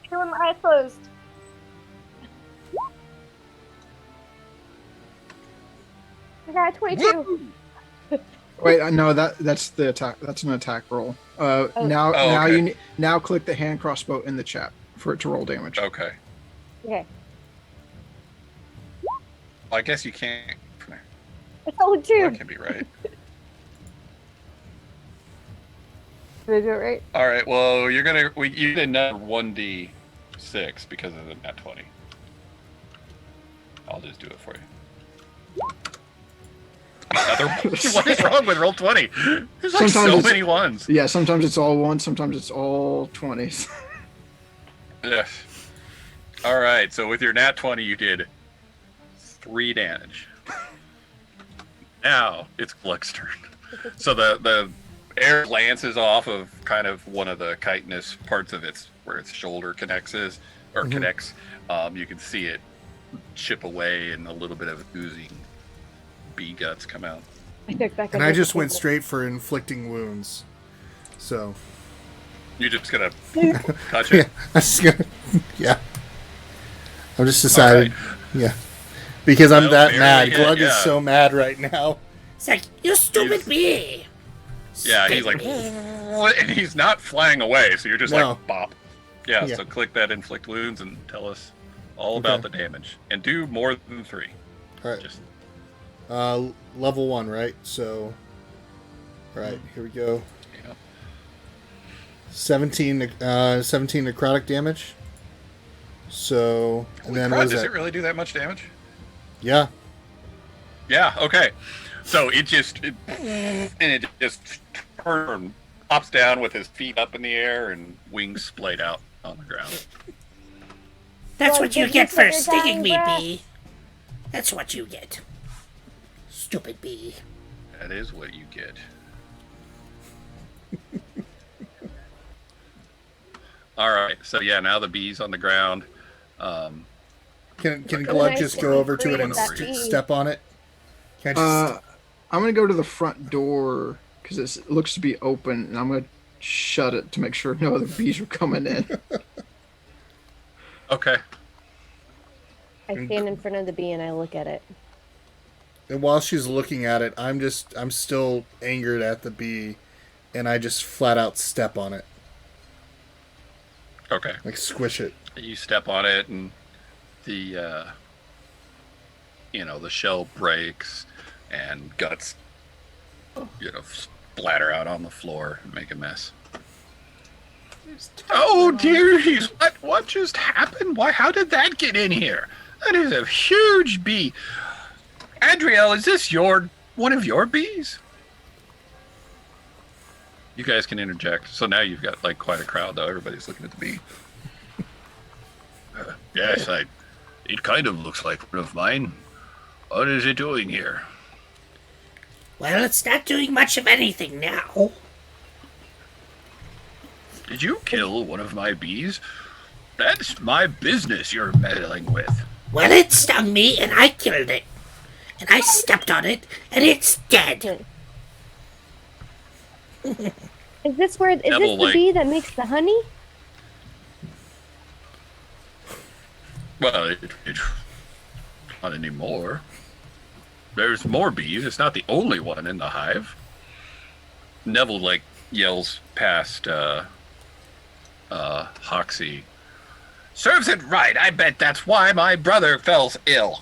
Shoot with my eyes closed. I got a 22. Wait, no, that's the attack. That's an attack roll. Now, Oh, now okay. now click the hand crossbow in the chat for it to roll damage. Okay. Okay. Well, I guess you can't. It's only 2. That can be right. Did I do it right? All right. Well, you get another 1d6 because of the nat 20. I'll just do it for you. Another. What is wrong with roll 20? There's like Sometimes so it's- many ones. Yeah, sometimes it's all 1, sometimes it's all 20s. Yes. All right. So with your nat 20, you did 3 damage. Now it's Glug's turn. So the air glances off of kind of one of the chitinous parts of its where its shoulder connects. You can see it chip away and a little bit of oozing bee guts come out. I took back. And I just went straight for inflicting wounds. So You're just gonna touch yeah, it. I'm just gonna. Yeah. I'm just decided. All Yeah. Because I'm Well, that barely mad. hit, Glug is yeah. so mad right now. It's like, you stupid bee. Yeah, he's like, and he's not flying away, so you're just No. like bop. Yeah, Yeah. so click that inflict wounds and tell us all about the damage, and do more than 3. All right. Just Level 1, right? So. All right. Here we go. yeah. 17 necrotic damage. So, and Holy then crud, what is does that? it really do that much damage? Yeah. Yeah. Okay. So it just pops down with his feet up in the air and wings splayed out on the ground. That's Well, what you give get me for some stinging me, dying breath. bee. That's what you get. Stupid bee. That is what you get. All right. So yeah, now the bee's on the ground. Can Okay. Glug Nice just to go be over to free it and of that bee. step on it? Can I just, I'm gonna go to the front door because it looks to be open, and I'm gonna shut it to make sure no other bees are coming in. Okay. I stand in front of the bee and I look at it. and while she's looking at it, I'm still angered at the bee, and I just flat out step on it, Okay. like squish it. You step on it, and the the shell breaks, and guts, splatter out on the floor and make a mess. There's Oh turtles. dearies! What just happened? Why? How did that get in here? That is a huge bee. Adriel, is this one of your bees? You guys can interject. So now you've got like quite a crowd, though. Everybody's looking at the bee. Yes, it kind of looks like one of mine. What is it doing here? Well, it's not doing much of anything now. Did you kill one of my bees? That's my business you're meddling with. Well, it stung me, and I killed it. And I stepped on it, and it's dead. Is this the like- bee that makes the honey? Well, it's not anymore. There's more bees. It's not the only one in the hive. Neville yells past Hawxy. Serves it right. I bet that's why my brother fell ill.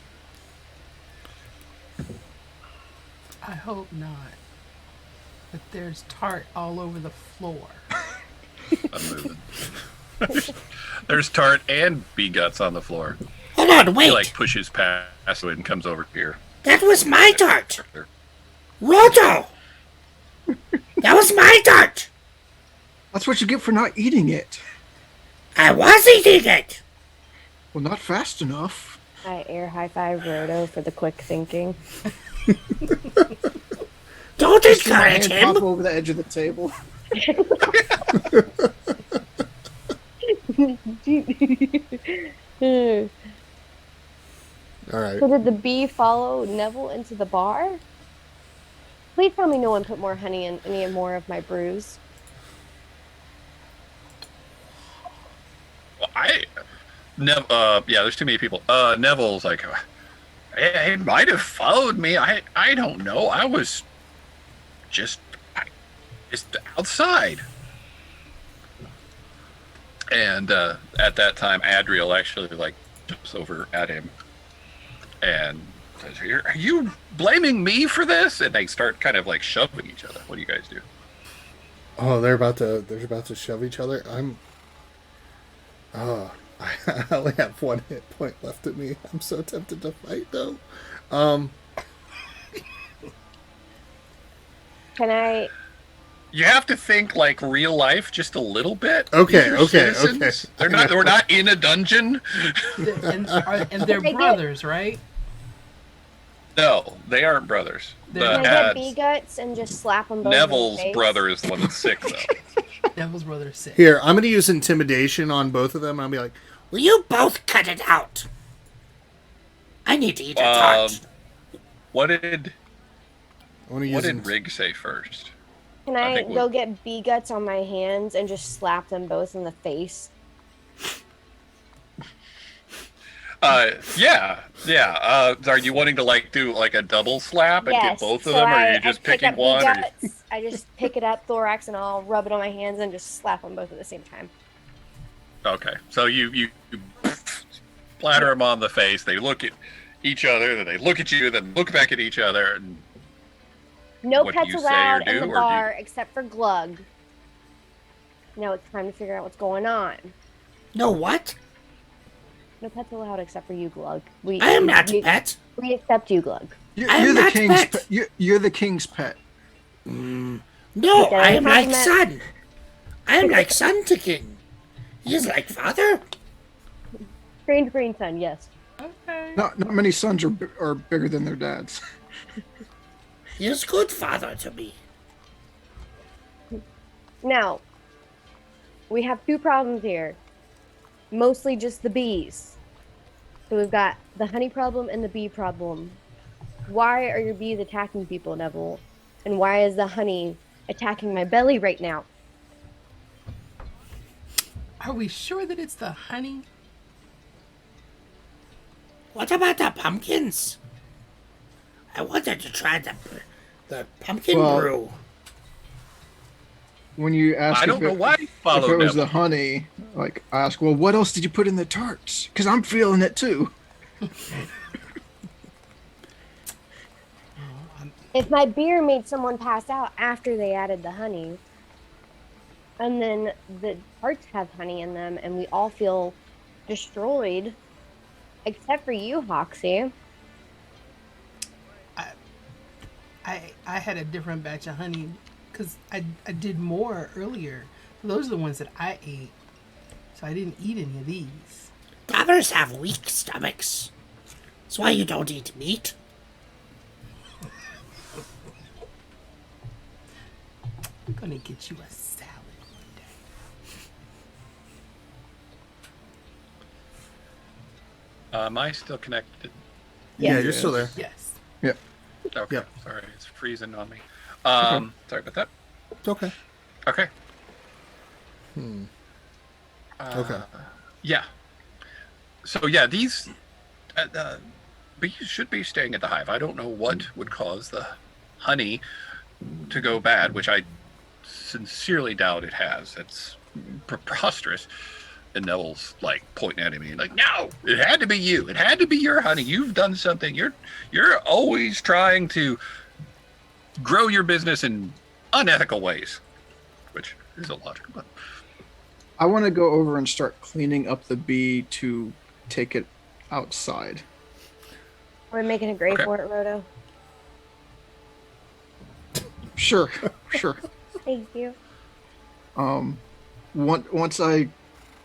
I hope not. But there's tart all over the floor. I'm moving. There's tart and bee guts on the floor. Hold on, wait. He like pushes past it and comes over here. That was my tart. Roto! That was my tart! That's what you get for not eating it. I was eating it! Well, not fast enough. I air high five Roto for the quick thinking. Don't Just my encourage hand pop him! over the edge of the table. All right. So did the bee follow Neville into the bar? Please tell me no one put more honey in any more of my brews. Well, yeah, there's too many people. Neville's like, he might have followed me. I don't know. I was just outside. And at that time, Adriel actually like jumps over at him and says, "Are you blaming me for this?" And they start kind of like shoving each other. What do you guys do? Oh, they're about to shove each other. I only have one hit point left at me. I'm so tempted to fight though. Can I? You have to think like real life just a little bit. Okay, These are okay. citizens. We're not in a dungeon. And they're They get- brothers, right? No, they aren't brothers. They're Can I not. get bee guts and just slap them both in the Neville's face? brother is the one that's sick, though. Devil's brother sick. Here, I'm going to use intimidation on both of them. I'll be like, Will you both cut it out? I need to eat a tart. What did I want to use what did Wrig say first? Can I I think go get bee guts on my hands and just slap them both in the face? Yeah. Are you wanting to like do like a double slap and get both of them, or are you just pick picking up bee one? Or guts, I just pick it up, thorax, and I'll rub it on my hands and just slap them both at the same time. Okay, so you splatter them on the face. They look at each other, then they look at you, then look back at each other, and No What do pets you say or allowed in do, the or do bar except for Glug. Now it's time to figure out what's going on. No what? No pets allowed except for you, Glug. I am not a pet. We accept you, Glug. I am You're the not king's pet. pet. You're the king's pet. No, Okay, I am like compliment. son. I am like son to king. He is like father. Strange green sun, yes. Okay. Not many sons are bigger than their dads. He is good father to me. Now, we have two problems here. Mostly just the bees. So we've got the honey problem and the bee problem. Why are your bees attacking people, Neville? And why is the honey attacking my belly right now? Are we sure that it's the honey? What about the pumpkins? I wanted to try the pumpkin Well, brew. When you ask I don't know why you if followed it was Neville. the honey, like I ask, well, what else did you put in the tarts? Because I'm feeling it too. If my beer made someone pass out after they added the honey, and then the tarts have honey in them, and we all feel destroyed, except for you, Hawxy. I had a different batch of honey because I did more earlier. Those are the ones that I ate. So I didn't eat any of these. Dobbers have weak stomachs. That's why you don't eat meat. I'm gonna get you a salad one day. Am I still connected? yeah, you're still there. Yes. Okay. Yep. Sorry, it's freezing on me. Sorry about that. It's okay. Okay. Okay. Yeah. So yeah, these bees should be staying at the hive. I don't know what would cause the honey to go bad, which I sincerely doubt it has. It's preposterous. And Neville's like pointing at me, like, "No, it had to be you. It had to be your honey. You've done something. You're always trying to grow your business in unethical ways, which is illogical. But I want to go over and start cleaning up the bee to take it outside. We're making a grave Okay. for it, Roto. Sure, sure. Thank you. Once I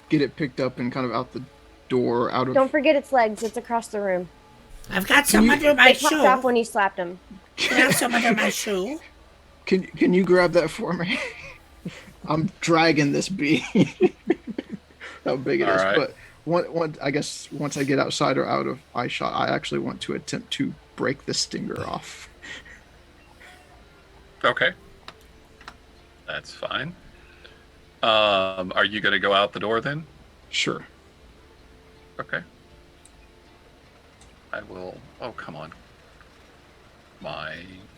get it picked up and kind of out the door, out of Don't forget its legs. It's across the room. I've got some under my It popped off shoe. when you slapped him. Can I have some under my shoe? Can you grab that for me? I'm dragging this bee. How big it All is, right. but I guess once I get outside or out of eye shot, I actually want to attempt to break the stinger off. okay, that's fine. Are you going to go out the door then? Sure. Okay. I will. Oh, come on.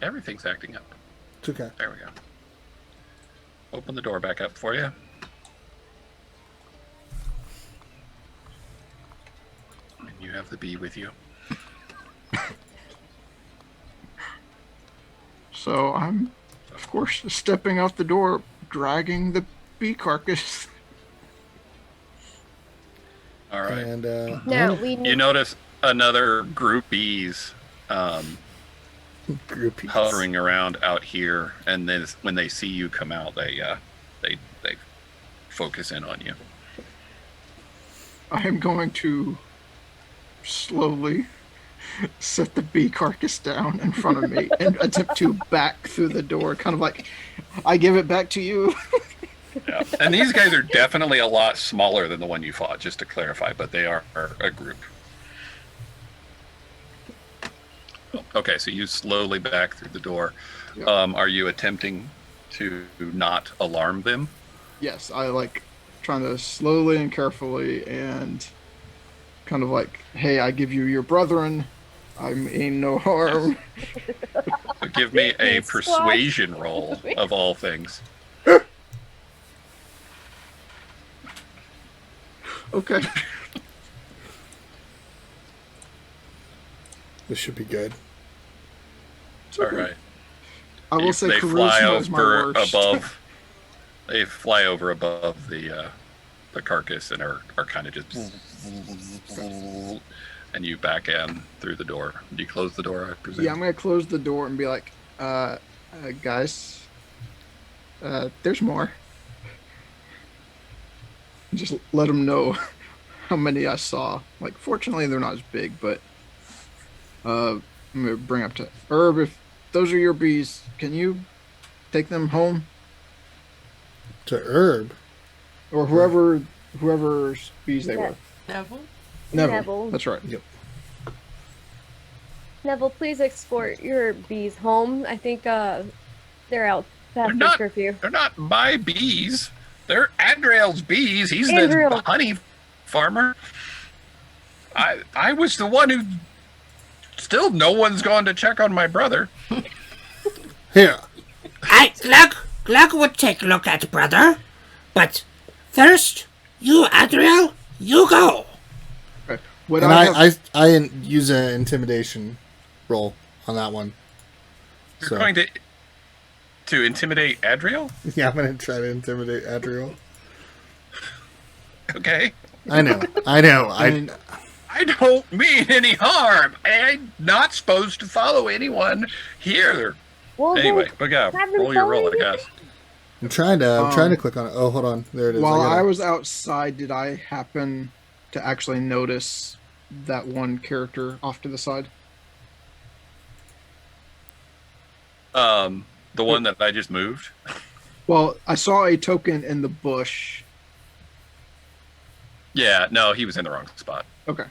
Everything's acting up. It's okay. There we go. Open the door back up for you. And you have the bee with you. So I'm, of course, stepping out the door, dragging the bee carcass. All right. And No, we need You notice another group bees groupies. hovering around out here, and then when they see you come out, they focus in on you. I am going to slowly set the bee carcass down in front of me and attempt to back through the door, kind of like, I give it back to you. Yeah. And these guys are definitely a lot smaller than the one you fought, just to clarify, but they are a group. Okay, so you slowly back through the door. Yep. Are you attempting to not alarm them? Yes, I like trying to slowly and carefully and kind of like, hey, I give you your brethren. I mean no harm. So give me a Yes, squad. persuasion roll of all things. Okay. This should be good. All right. I will say They fly charisma is my over worst. above. They fly over above the carcass and are kind of just. And you back in through the door. Do you close the door? I presume. Yeah, I'm gonna close the door and be like, guys, there's more. Just let them know how many I saw. Like, fortunately, they're not as big, but I'm gonna bring up to Herb. If those are your bees, can you take them home, To Herb. or whoever's bees they were? Neville? Neville. That's right. Yep. Neville, please escort your bees home. I think they're out They're past the not. curfew. They're not my bees. They're Adriel's bees. He's Adriel. the honey farmer. I was the one who. Still, no one's gone to check on my brother. Here. Glug would take a look at brother, but first, you, Adriel, you go. Okay. What And I have, I use an intimidation roll on that one. You're going to intimidate Adriel? Yeah, I'm going to try to intimidate Adriel. Okay. I know. I mean, I don't mean any harm. I'm not supposed to follow anyone here. Well, Anyway, then, but yeah, have them roll your roll, I follow you. guess. I'm trying to click on it. Oh, hold on. There it is. while got I it. was outside, did I happen to actually notice that one character off to the side? The one that I just moved. Well, I saw a token in the bush. Yeah, no, he was in the wrong spot. Okay,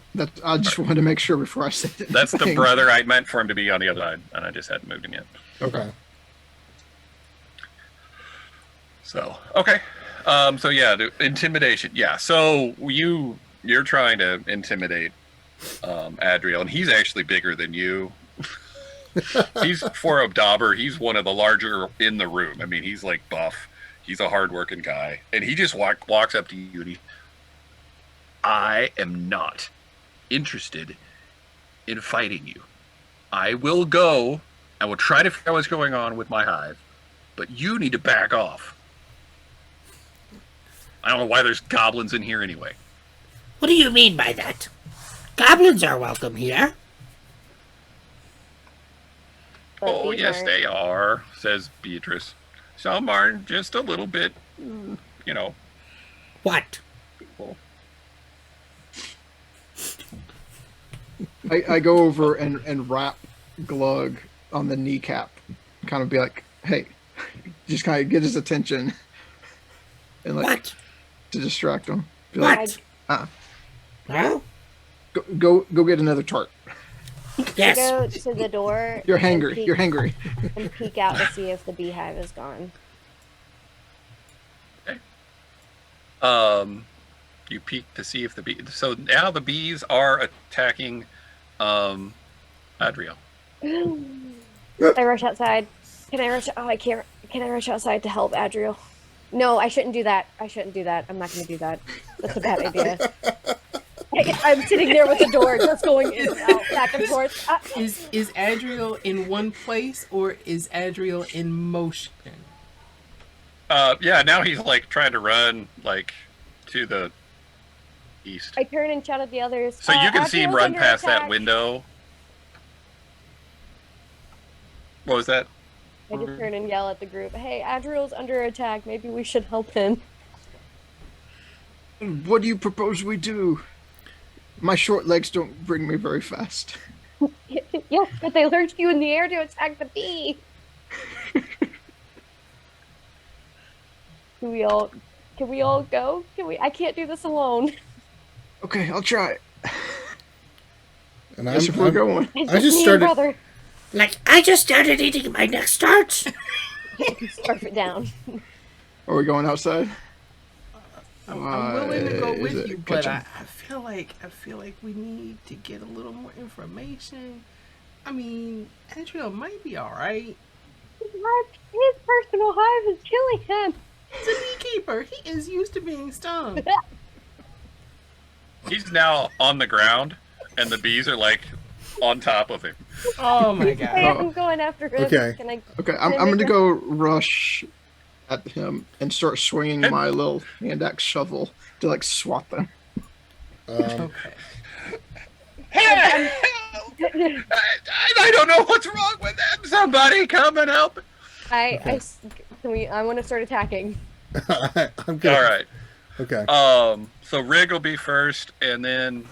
I just wanted to make sure before I said it. That's the brother I meant for him to be on the other side, and I just hadn't moved him yet. Okay. So okay, so yeah, the intimidation. Yeah, so you're trying to intimidate Adriel, and he's actually bigger than you. He's for a Dobber. He's one of the larger in the room. I mean, he's like buff. He's a hardworking guy, and he just walks up to you and I am not interested in fighting you. I will go I will try to figure out what's going on with my hive, but you need to back off. I don't know why there's goblins in here anyway. What do you mean by that? Goblins are welcome here. But Oh, these yes, aren't. they are, says Beatrice. Some are just a little bit, What? well, I go over and wrap Glug on the kneecap, kind of be like, "Hey," just kind of get his attention, and like What? to distract him. Be What? like, Well, go get another tart. yes. Go to the door. You're and hangry. peek- You're hangry. And peek out to see if the beehive is gone. you peek to see if the bees. So now the bees are attacking Adriel. I rush outside. Can I rush? Oh, I can't. Can I rush outside to help Adriel? No, I shouldn't do that. I shouldn't do that. I'm not going to do that. That's a bad idea. I'm sitting there with the door just going in and out, back and forth. Is Adriel in one place or is Adriel in motion? Yeah, now he's like trying to run like to the east. I turn and shout at the others. So you can see him Adriel's run under past that attack. window. What was that? I just turn and yell at the group. Hey, Adriel's under attack. Maybe we should help him. What do you propose we do? My short legs don't bring me very fast. Yes, but they lurched you in the air to attack the bee. Can we all go? I can't do this alone. Okay, I'll try. And Guess if we're going. It's I just me and started- brother. Like, I just started eating my next tarts. Scarf it down. Are we going outside? I'm willing to go Is with it you, but kitchen? I feel like we need to get a little more information. I mean, Adriel might be all right. His personal hive is killing him. He's a beekeeper. He is used to being stung. He's now on the ground, and the bees are like on top of him. Oh my Hey, god. I'm going after him. Okay. Can I? Okay, Can I I'm make gonna a- go rush at him and start swinging my little hand axe shovel to like swat them. Okay. Hey! I don't know what's wrong with them. Somebody come and help. I want to start attacking. I'm good. All right. Okay. So Wrig will be first, and then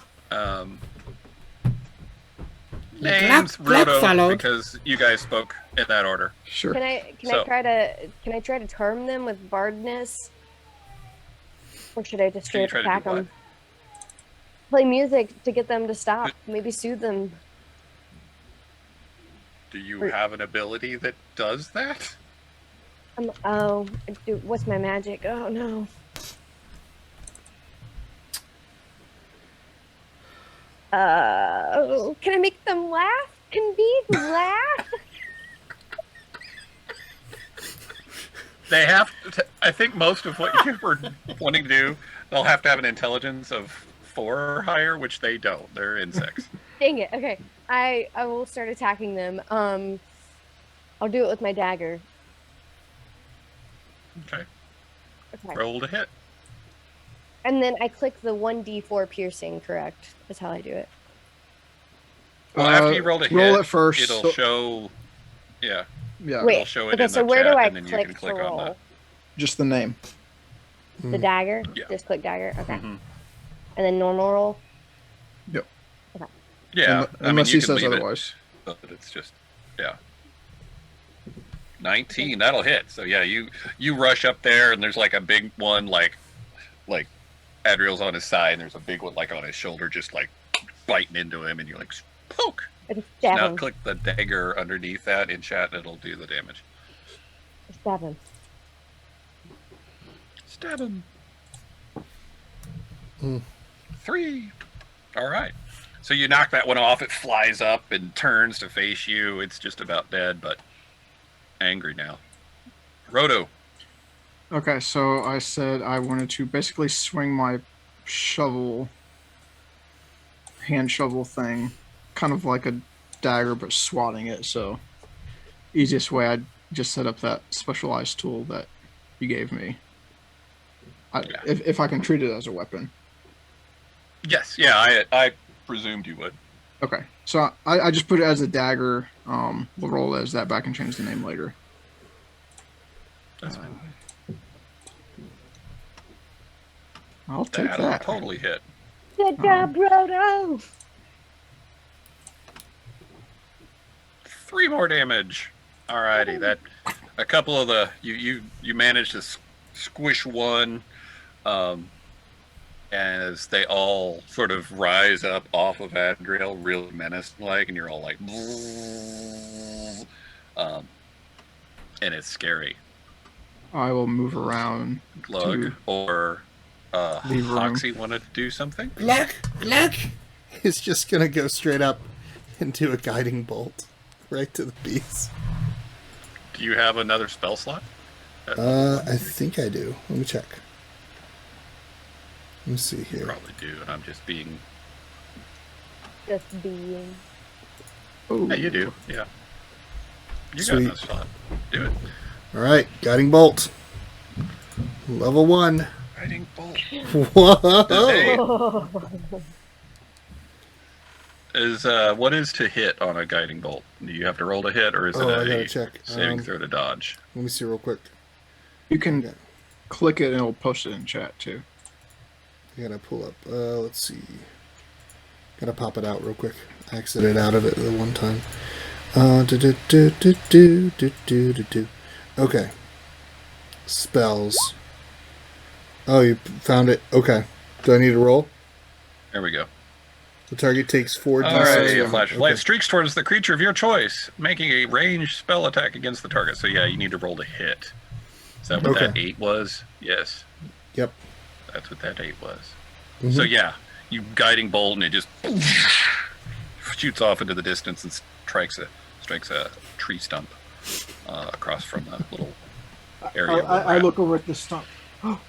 names Glug Roto followed. because you guys spoke in that order. Sure. Can I So- try to charm them with bardness, or should I just Can you straight try to attack do what? them? Play music to get them to stop. Maybe soothe them. Do you have an ability that does that? What's my magic? Oh no. Can I make them laugh? Can bees laugh? They have to, I think most of what you were wanting to do, they'll have to have an intelligence of 4 or higher, which they don't. They're insects. Dang it. Okay. I will start attacking them. I'll do it with my dagger. Okay. Okay. Roll to hit. And then I click the 1d4 piercing, correct? That's how I do it. Well, after you roll to hit, roll it first. it'll so- show. Yeah. Yeah, Wait, It'll show it okay, in so the where do chat, I and then you click can to click on roll? that. just the name. The dagger? Yeah. Just click dagger? Okay. Mhm. And then normal roll? Yep. Yeah. Unless you he can says leave it, otherwise. but it's just, yeah. 19, that'll hit. So yeah, you rush up there, and there's like a big one, like Adriel's on his side, and there's a big one like on his shoulder, just like biting into him, and you're like, poke. I just So stab now him. click the dagger underneath that in chat, and it'll do the damage. Stab him. Stab him. Hmm. 3. All right. So you knock that one off. It flies up and turns to face you. It's just about dead, but angry now. Roto. Okay, so I said I wanted to basically swing my shovel, hand shovel thing, kind of like a dagger, but swatting it. So easiest way, I'd just set up that specialized tool that you gave me. Yeah. If I can treat it as a weapon. Yes, yeah, I presumed you would. Okay, so I just put it as a dagger. We'll roll as that back and change the name later. That's fine. I'll take That'll that. totally hit. Good job, Roto. 3 more damage. Alrighty, that a couple of the you managed to squish one, as they all sort of rise up off of Adriel, really menacing-like, and you're all like, and it's scary. I will move around. Glug to or leave room. Hawxy want to do something? Glug, Glug. He's just gonna go straight up into a guiding bolt, right to the bees. Do you have another spell slot? I think I do. Let me check. Let me see You here. probably do, and I'm just being. Just being. Oh, Yeah, you do. Yeah. You got Sweet. another slot. Do it. All right, guiding bolt. Level 1. Guiding bolt. Whoa! Hey. Is what is to hit on a guiding bolt? Do you have to roll to hit, or is Oh, I it gotta a check. saving throw to dodge? Let me see real quick. You can Okay. click it and it'll post it in chat too. I gotta pull up. Let's see. Gotta pop it out real quick. I exited out of it the one time. Okay. Spells. Oh, you found it. Okay. Do I need to roll? There we go. The target takes 4d6. Alrighty, a flash of light Okay. streaks towards the creature of your choice, making a ranged spell attack against the target. So yeah, you need to roll to hit. Is that what that Okay. 8 was? Yes, Yep. that's what that 8 was. Mhm. So yeah, you guiding bolt and it just shoots off into the distance and strikes a tree stump across from the little area. where we're I at. look over at the stump. Oh,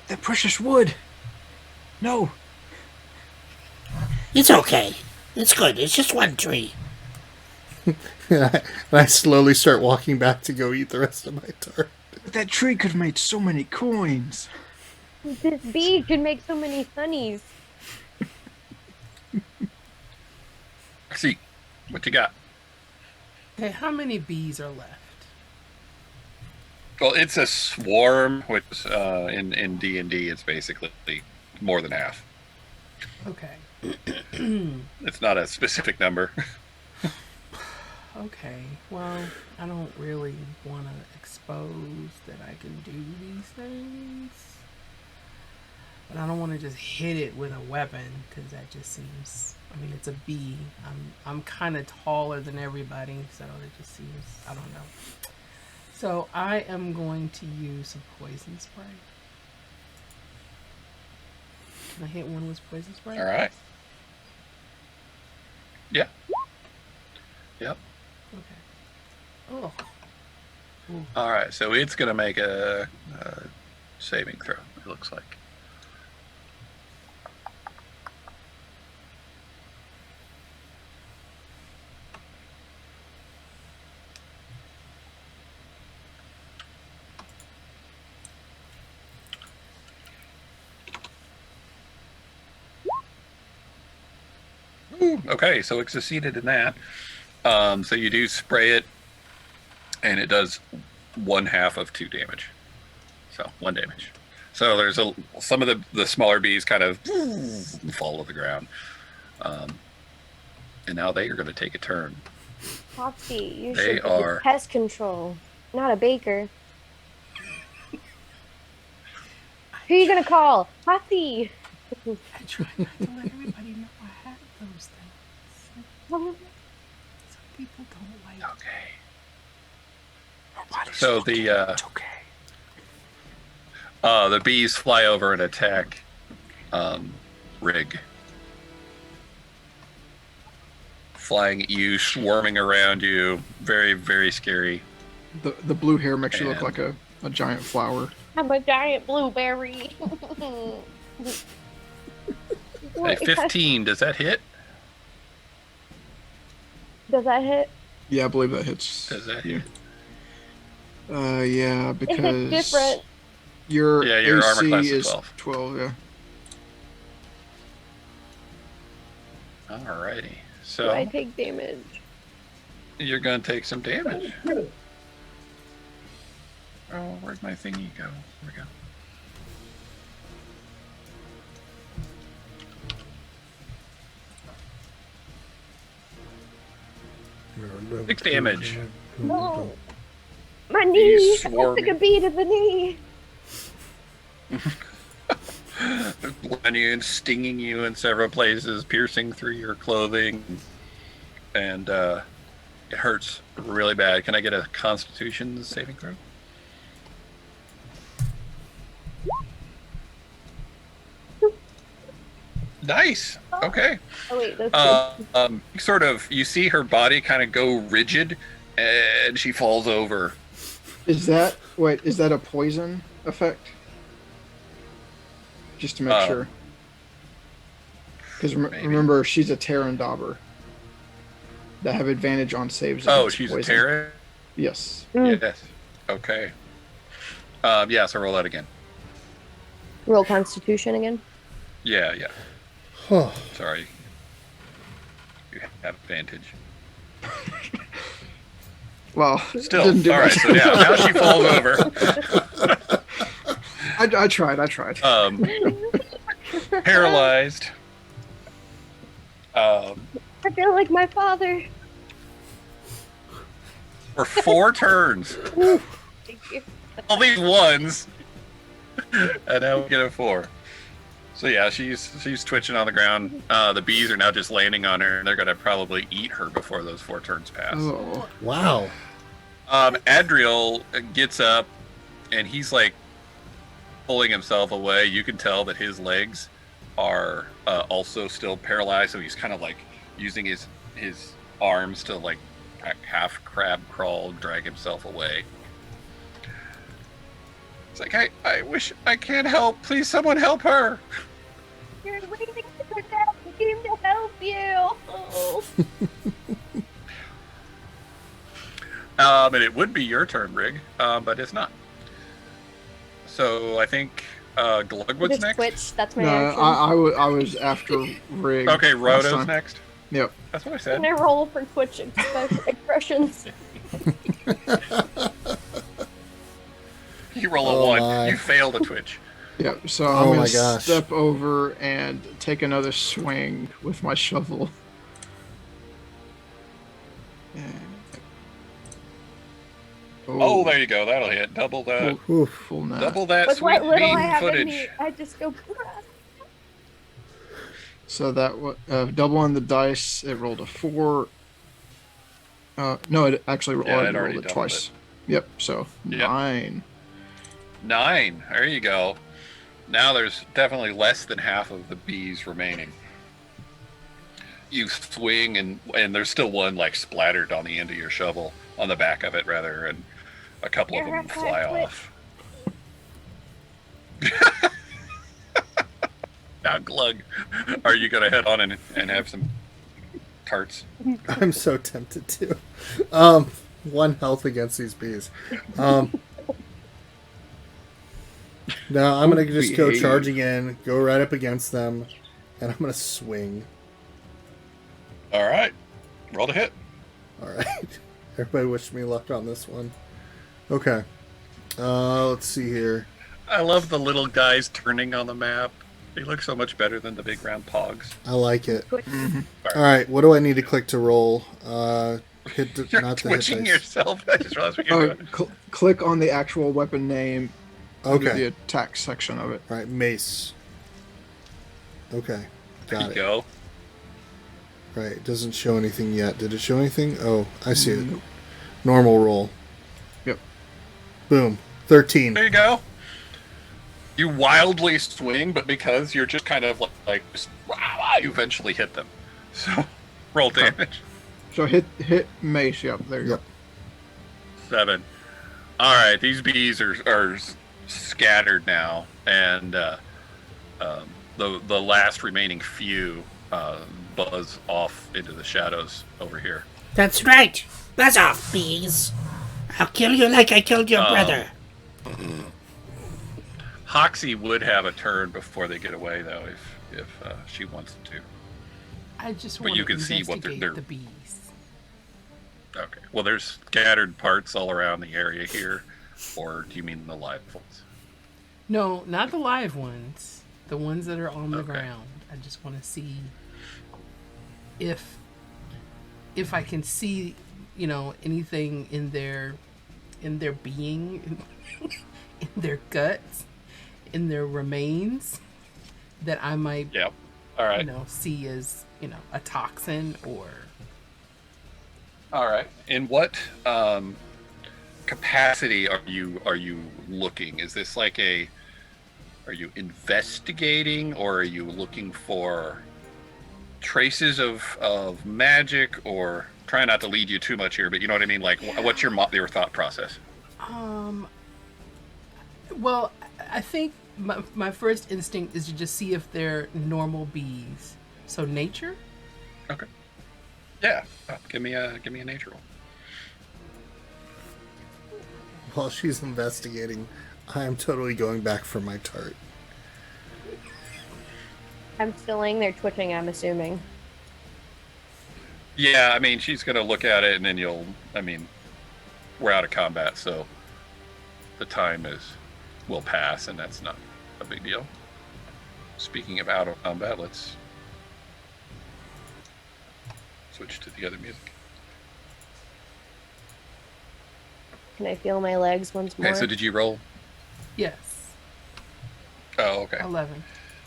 that precious wood. No. It's okay. It's good. It's just one tree. And I slowly start walking back to go eat the rest of my tart. But that tree could have made so many coins. This bee could make so many honeys. See, what you got? Okay, how many bees are left? Well, it's a swarm, which in D&D it's basically more than half. Okay. It's not a specific number. Okay. Well, I don't really want to expose that I can do these things. But I don't want to just hit it with a weapon because that just seems. I mean, it's a bee. I'm kind of taller than everybody, so it just seems. I don't know. So I am going to use some poison spray. Can I hit one with poison spray? All right. Yeah. Yep. Okay. Oh. Ooh. All right. So it's going to make a saving throw, it looks like. Okay, so it succeeded in that. So you do spray it, and it does 1/2 of 2 damage. So 1 damage. So there's some of the smaller bees kind of fall to the ground, and now they are going to take a turn. Hawxy, you They should be are- pest control, not a baker. Who are you gonna call? Hawxy. I try not to let everybody know I have those things. Some people don't like. Okay. Nobody's So looking. the It's okay. the bees fly over and attack Wrig. Flying at you, swarming around you. Very, very scary. The blue hair makes you look And- like a giant flower. I'm a giant blueberry. A 15, does that hit? Does that hit? Yeah, I believe that hits. Does that you. hit? Yeah, It because hits different. your your armor AC class is is 12. 12. Yeah. Alrighty. Do I So take damage? you're going to take some damage. Oh, where'd my thingy go? There we go. Six damage. No. My knee. I swarming. took a bee to the knee. Blinding you and stinging you in several places, piercing through your clothing, and it hurts really bad. Can I get a Constitution saving throw? Nice. Okay. Oh wait, that's You see her body kind of go rigid, and she falls over. Is that a poison effect? Just to make sure. Because remember, she's a Terran Dobber. That have advantage on saves. Oh, against she's poison. a Terran? Yes. Yes. Okay. Yeah, so roll that again. roll Constitution again. Yeah. Sorry. You have advantage. Well, Still. didn't do All right, much. so yeah, now she falls over. I tried. Paralyzed. I feel like my father. For 4 turns. Thank you. All these ones. And now we get a 4. So yeah, she's twitching on the ground. The bees are now just landing on her, and they're gonna probably eat her before those 4 turns pass. Oh. Wow. Adriel gets up, and he's like pulling himself away. You can tell that his legs are also still paralyzed, so he's kind of like using his arms to like half crab crawl, drag himself away. It's like, I wish I can't help. Please, someone help her. You're waiting for that team to help you. Oh. And it would be your turn, Wrig, but it's not. So I think Glugwood's Just next. Twitch. That's my No, action. I was after Wrig. Okay, last Roto's time. next. Yep. That's what I said. Can I roll for Twitch expressions? You roll a Oh 1. my. You fail to twitch. Yep. So Oh I'm my gonna gosh. step over and take another swing with my shovel. And... Oh, there you go. That'll hit. Double that. Oof. Full nut. Double that With sweet what little bean I have in footage. me, I just go. So that double on the dice, it rolled a 4. No, it actually Yeah, it rolled already it doubled twice. Yep. So Yep. 9. 9. There you go. Now there's definitely less than half of the bees remaining. You swing, and there's still one like splattered on the end of your shovel, on the back of it rather, and a couple of them fly off. Now, Glug, are you gonna head on and have some tarts? I'm so tempted to. 1 health against these bees. No, I'm gonna just go Behave. charging in, go right up against them, and I'm gonna swing. All right, roll to hit. All right. Everybody wish me luck on this one. Okay. Let's see here. I love the little guys turning on the map. They look so much better than the big round pogs. I like it. Mm-hmm. All right. What do I need to click to roll? Hit the, You're not the hit twitching dice. yourself. I just realized what you're doing. Click on the actual weapon name. Under the Okay. attack section of it. All right. Mace. Okay. There Got you it. go. Right. It doesn't show anything yet. Did it show anything? Oh, I see it. Normal roll. Yep. Boom. 13. There you go. You wildly swing, but because you're just kind of like just, you eventually hit them. So roll damage. So hit mace. Yep. There you Yep. go. 7. All right, these bees are scattered now, and the last remaining few buzz off into the shadows over here. That's right. Buzz off, bees. I'll kill you like I killed your brother. Hawxy would have a turn before they get away, though, if she wants to. I just But want you to can see what investigate they're- the bees. Okay. Well, there's scattered parts all around the area here, or do you mean the live ones? No, not the live ones. The ones that are on the Okay. ground. I just want to see if I can see, anything in their being, in their guts, in their remains that I might, Yep. All right. see as, a toxin or. All right. In what capacity are you looking? Is this like are you investigating, or are you looking for traces of magic, or try not to lead you too much here, but you know what I mean? Like, what's your thought process? Well, I think my first instinct is to just see if they're normal bees. So nature? Okay. Yeah. Give me a nature roll. While she's investigating, I am totally going back for my tart. I'm still laying there twitching, I'm assuming. Yeah, I mean, she's gonna look at it, and then we're out of combat, so the time will pass, and that's not a big deal. Speaking of out of combat, let's switch to the other music. Can I feel my legs once more? Okay, so did you roll? Yes. Oh, okay. 11.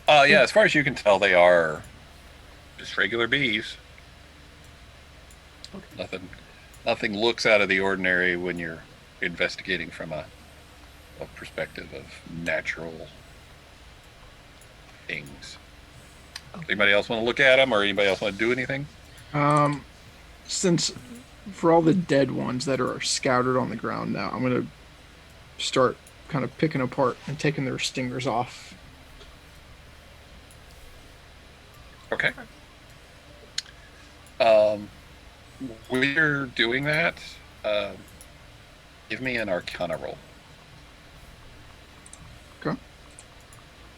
Yeah, as far as you can tell, they are just regular bees. Okay. Nothing looks out of the ordinary when you're investigating from a perspective of natural things. Anybody else want to look at them, or anybody else want to do anything? Since for all the dead ones that are scattered on the ground now, I'm gonna start kind of picking apart and taking their stingers off. Okay. When you're doing that, give me an Arcana roll. Okay.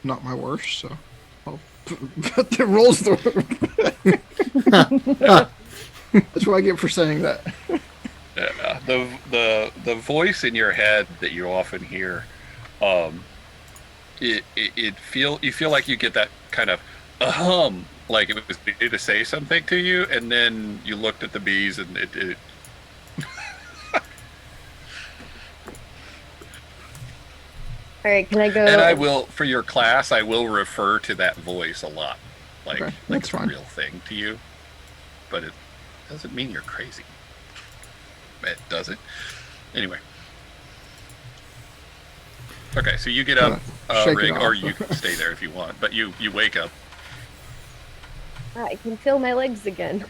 Not my worst, so I'll put the rolls through. That's what I get for saying that. Yeah, the voice in your head that you often hear, you feel like you get that kind of like it was needed to say something to you, and then you looked at the bees and it All right, can I go? and I will, for your class, I will refer to that voice a lot, like Okay, like that's it's a fine. real thing to you, but it doesn't mean you're crazy. It doesn't. Anyway. Okay, so you get up, Shake it Wrig, off. or you can stay there if you want, but you wake up. I can feel my legs again.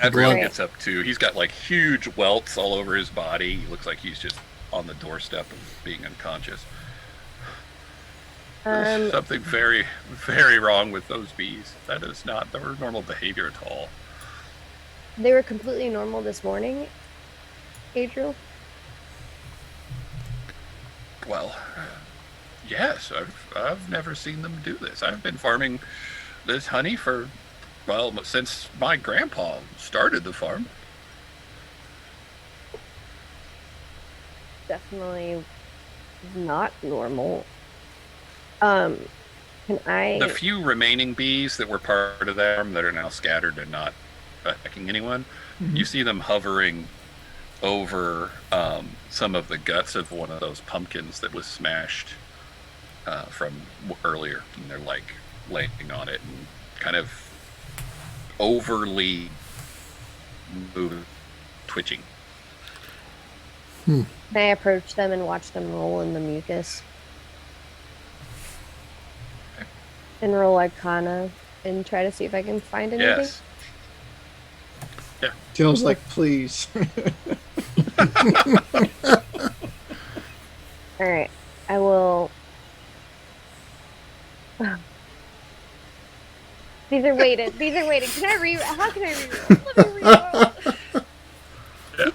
Adriel Right. gets up too. He's got like huge welts all over his body. He looks like he's just on the doorstep of being unconscious. There's something very, very wrong with those bees. That is not their normal behavior at all. They were completely normal this morning, Adriel. Well, yes, I've never seen them do this. I've been farming this honey since my grandpa started the farm. Definitely not normal. Can I? The few remaining bees that were part of them that are now scattered and not attacking anyone, you see them hovering over some of the guts of one of those pumpkins that was smashed from earlier, and they're like laying on it and kind of overly twitching. Can I approach them and watch them roll in the mucus? Okay. And roll Arcana and try to see if I can find anything? Yes. Yeah. Tail's like, please. Alright, I will. These are weighted. These are weighted. Can I re? How can I re-roll? Let me re-roll.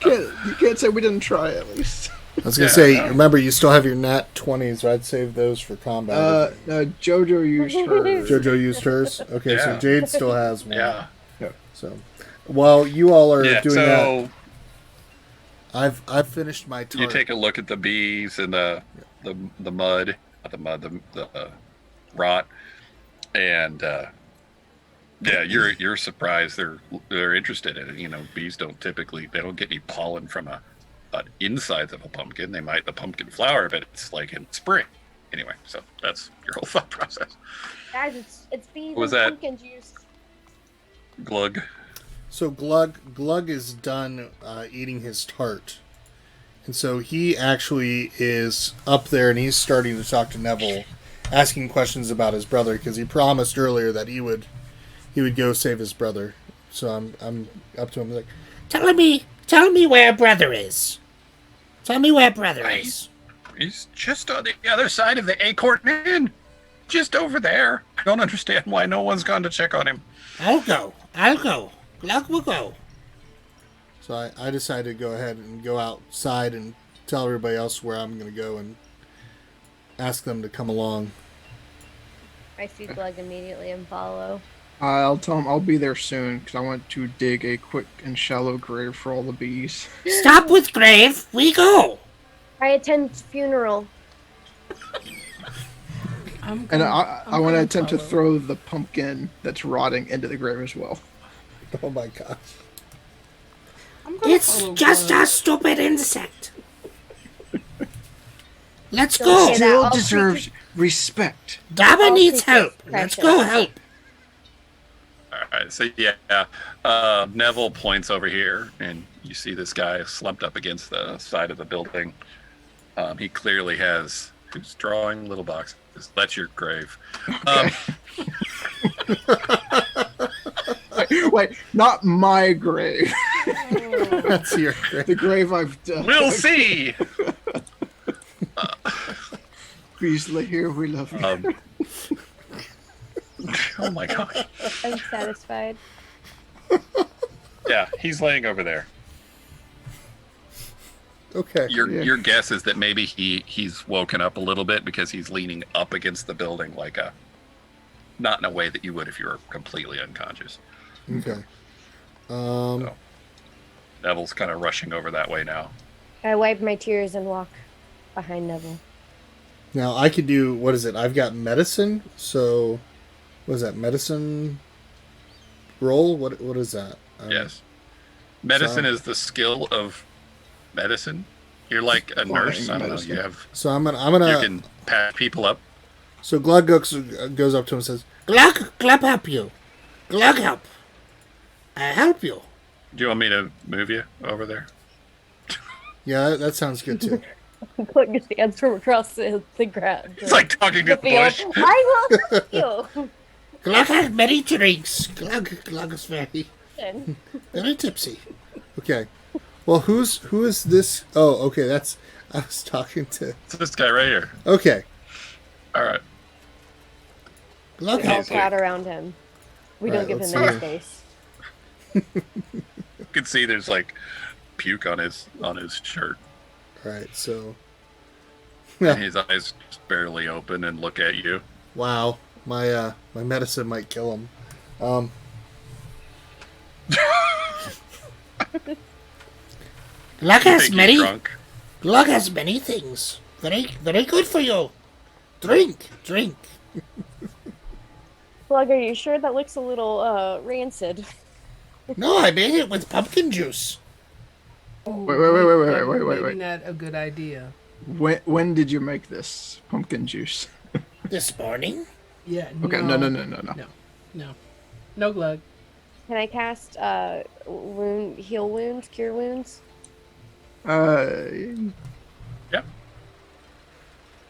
You can't say we didn't try at least. I was gonna say, remember, you still have your nat 20s. I'd save those for combat. JoJo used hers. JoJo used hers. Okay, so Yeah. Jade still has one. Yeah. So, while you all are Yeah. doing So I've finished my tart. you take a look at the bees and the mud, not the mud, the rot, and yeah, you're surprised they're interested in it. You know, bees don't get any pollen from an insides of a pumpkin. They might the pumpkin flower, but it's like in spring. Anyway, so that's your whole thought process. Guys, it's bees Was and that- pumpkin juice. Glug. So Glug is done eating his tart, and so he actually is up there, and he's starting to talk to Neville, asking questions about his brother because he promised earlier that he would go save his brother. So I'm up to him like, Tell me where brother is. Tell me where brother is. He's just on the other side of the Acorn Inn, just over there. I don't understand why no one's gone to check on him. I'll go. Glug will go. so I decided to go ahead and go outside and tell everybody else where I'm going to go and ask them to come along. I see Glug immediately and follow. I'll tell him I'll be there soon because I want to dig a quick and shallow grave for all the bees. Stop with grave. We go. I attend funeral. And I want to attempt to throw the pumpkin that's rotting into the grave as well. Oh my gosh. It's just a stupid insect. Let's Don't go. say that. Still I'll deserves respect. Dabba I'll needs take this help. Let's go help. All right, so yeah, Neville points over here, and you see this guy slumped up against the side of the building. He clearly has. Who's drawing little boxes? That's your grave. Wait, not my grave. That's your The grave I've done. We'll see. Please lay here, we love you. Oh my gosh. I'm satisfied. Yeah, he's laying over there. Okay. Your guess is that maybe he's woken up a little bit because he's leaning up against the building not in a way that you would if you were completely unconscious. Okay. So, Neville's kind of rushing over that way now. I wipe my tears and walk behind Neville. Now I could do, what is it? I've got medicine. So, what is that? Medicine roll? What is that? Yes. Medicine so- is the skill of medicine. You're like a nurse. I don't know. medicine. You have. So I'm You gonna. can pat people up. So Glug goes up to him and says, Glug help you. Glug help. I help you. Do you want me to move you over there? "Yeah, that sounds good too." Glug stands from across the ground. It's like talking to the bush. I will help you. Glug has many drinks. Glug is very tipsy. Okay. Well, who is this? Oh, okay. I was talking to. It's this guy right here. Okay. All right. Glug. We all Okay. crowd around him. We don't Right, give let's him any see. space. You can see there's like puke on his shirt. All right. So. And his eyes just barely open and look at you. Wow. My medicine might kill him. Glug You has think he's many. drunk? Glug has many things. Very good for you. Drink. Glug, are you sure that looks a little rancid? No, I made it with pumpkin juice. Wait. Maybe not a good idea. When did you make this pumpkin juice? This morning. Yeah. Okay, no. No Glug. Can I cast heal wounds, cure wounds? Yeah.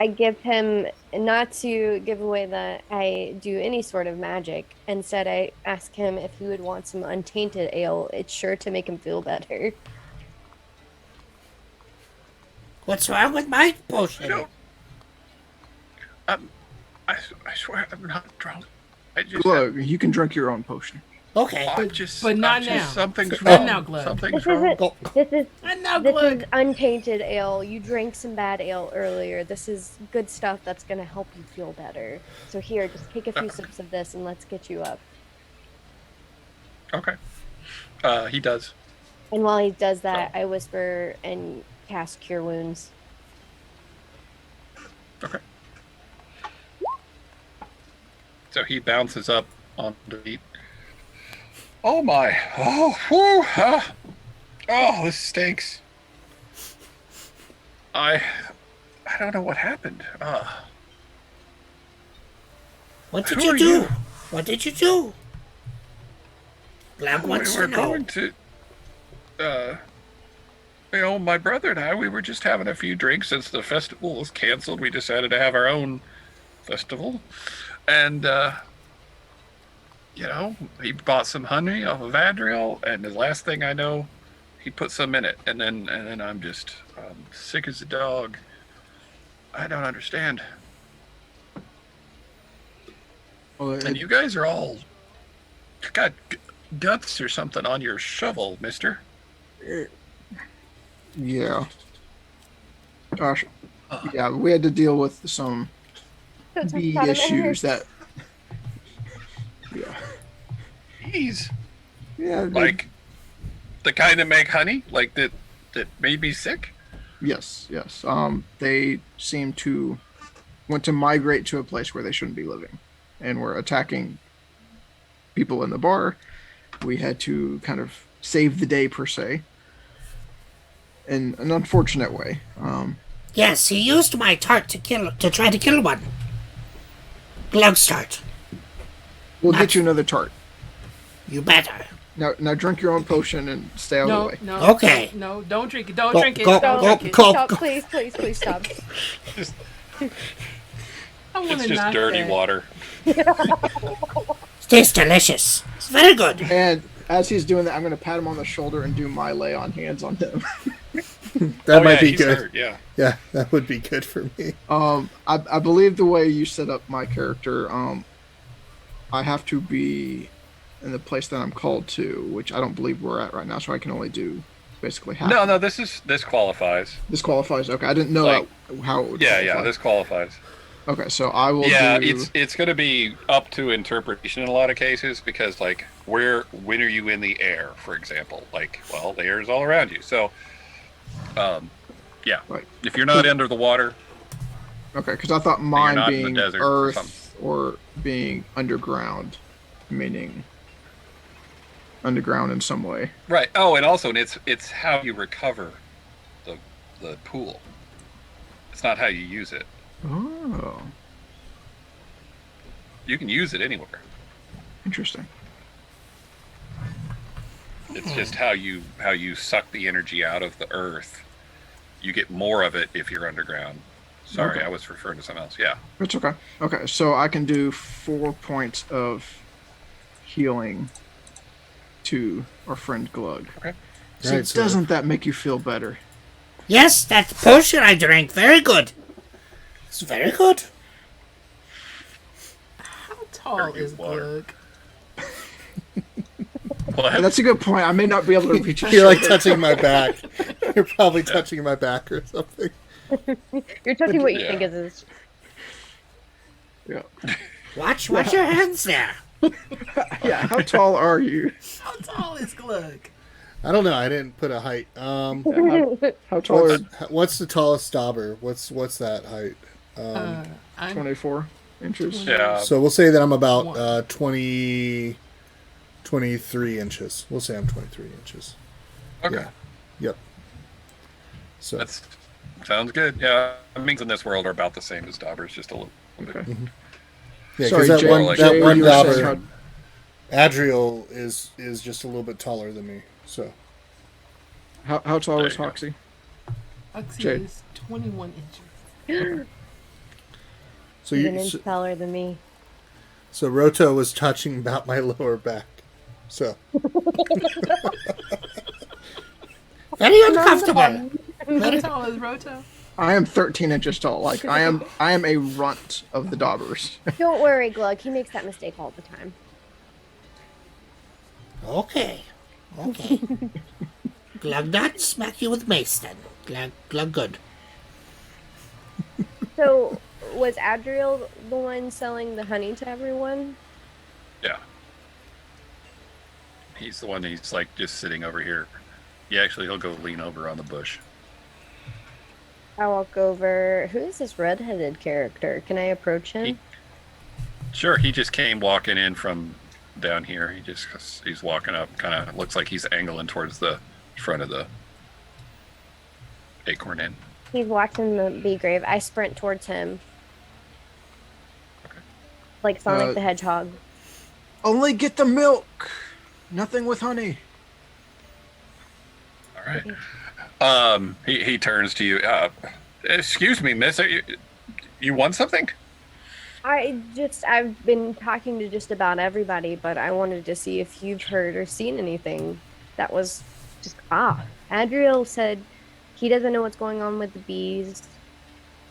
I give him, not to give away that I do any sort of magic. Instead, I ask him if he would want some untainted ale. It's sure to make him feel better. What's wrong with my potion? No. I swear I'm not drunk. I just Glug, you can drink your own potion. Okay. Not now. Something's Not wrong. now, Glug. Something's This wrong. isn't. This is. And now, This Glug. is untainted ale. You drank some bad ale earlier. This is good stuff that's gonna help you feel better. So here, just take a few sips of this and let's get you up. Okay. He does. And while he does that, I whisper and cast Cure Wounds. Okay. So he bounces up on the beat. Oh my! Oh, whew, oh, this stinks. I don't know what happened. What did Who you are do? you? What did you do? Glug wants we were to know. going to. My brother and I, we were just having a few drinks since the festival was canceled. We decided to have our own festival, and he bought some honey off of Adriel, and the last thing I know, he put some in it, and then I'm just sick as a dog. I don't understand. Well, And you guys are all got guts or something on your shovel, mister. yeah. Gosh. Yeah, we had to deal with some bee issues that. Yeah. Jeez. Yeah. Like the kind that make honey? Like that made me sick? Yes. They seem to want to migrate to a place where they shouldn't be living, and were attacking people in the bar. We had to kind of save the day per se, in an unfortunate way. Yes, he used my tart to try to kill one. Glug's tart. We'll get you another tart. You better. Now drink your own potion and stay out of the way. No. Okay. No, don't drink it. Don't Go- drink it. go- Don't go- drink it. go- Stop, please, stop. Just, I want it's to just knock dirty that. water. Tastes delicious. It's very good. And as he's doing that, I'm going to pat him on the shoulder and do my lay on hands on him. That might yeah, be he's good. hurt, yeah. Yeah, that would be good for me. I believe the way you set up my character, I have to be in the place that I'm called to, which I don't believe we're at right now, so I can only do basically half. No, this qualifies. This qualifies. Okay, I didn't know Like, how it would Yeah, qualify. this qualifies. Okay, so I will do... it's going to be up to interpretation in a lot of cases because, like, when are you in the air, for example? Like, well, the air is all around you. So, yeah. Right. If you're not under the water, Okay, because I thought you're mine not in the being desert or earth or being underground, meaning underground in some way. right. Oh, and also it's how you recover the pool. It's not how you use it. Oh, You can use it anywhere. interesting. It's just how you suck the energy out of the earth. You get more of it if you're underground. Sorry, Okay. I was referring to something else. Yeah. It's okay. Okay, so I can do 4 points of healing to our friend Glug. Okay. So Right, so- doesn't that make you feel better? Yes, that potion I drank, very good. It's very good. How tall Very is good water. Glug? What? That's a good point. I may not be able to reach your You're like shoulder. touching my back. You're probably touching my back or something. You're touching what you Yeah. think is. Yeah. Watch your hands there. Yeah, how tall are you? How tall is Glug? I don't know. I didn't put a height. How tall are What's the tallest Dobber? What's that height? I'm 24 inches? Yeah. So we'll say that I'm about One. 23 inches. We'll say I'm 23 inches. Okay. Yeah. Yep. So That's sounds good. Yeah. Mings in this world are about the same as Dobbers, just a little bit. Okay. yeah, Sorry, because that Jay, one like- that Jay, one you were saying Dobber, Adriel is just a little bit taller than me. So how tall There is you go. Hawxy? Oxy Jade. is 21 inches. so He's an you inch taller than me. so Roto was touching about my lower back. So Very uncomfortable. How tall is Roto? I am 13 inches tall. Like I am a runt of the Dobbers. Don't worry, Glug. He makes that mistake all the time. Okay. Okay. Glug not smack you with mace then. Glug good. So, was Adriel the one selling the honey to everyone? Yeah. He's the one. He's like just sitting over here. Yeah, actually, he'll go lean over on the bush. I walk over. Who is this redheaded character? Can I approach him? Sure, he just came walking in from down here. He's walking up. Kind of looks like he's angling towards the front of the Acorn Inn. He's watching the bee grave. I sprint towards him. Okay. Like Sonic the Hedgehog. Only get the milk. Nothing with honey. All right. He turns to you. Excuse me, miss. You want something? I've been talking to just about everybody, but I wanted to see if you've heard or seen anything that was just Adriel said he doesn't know what's going on with the bees,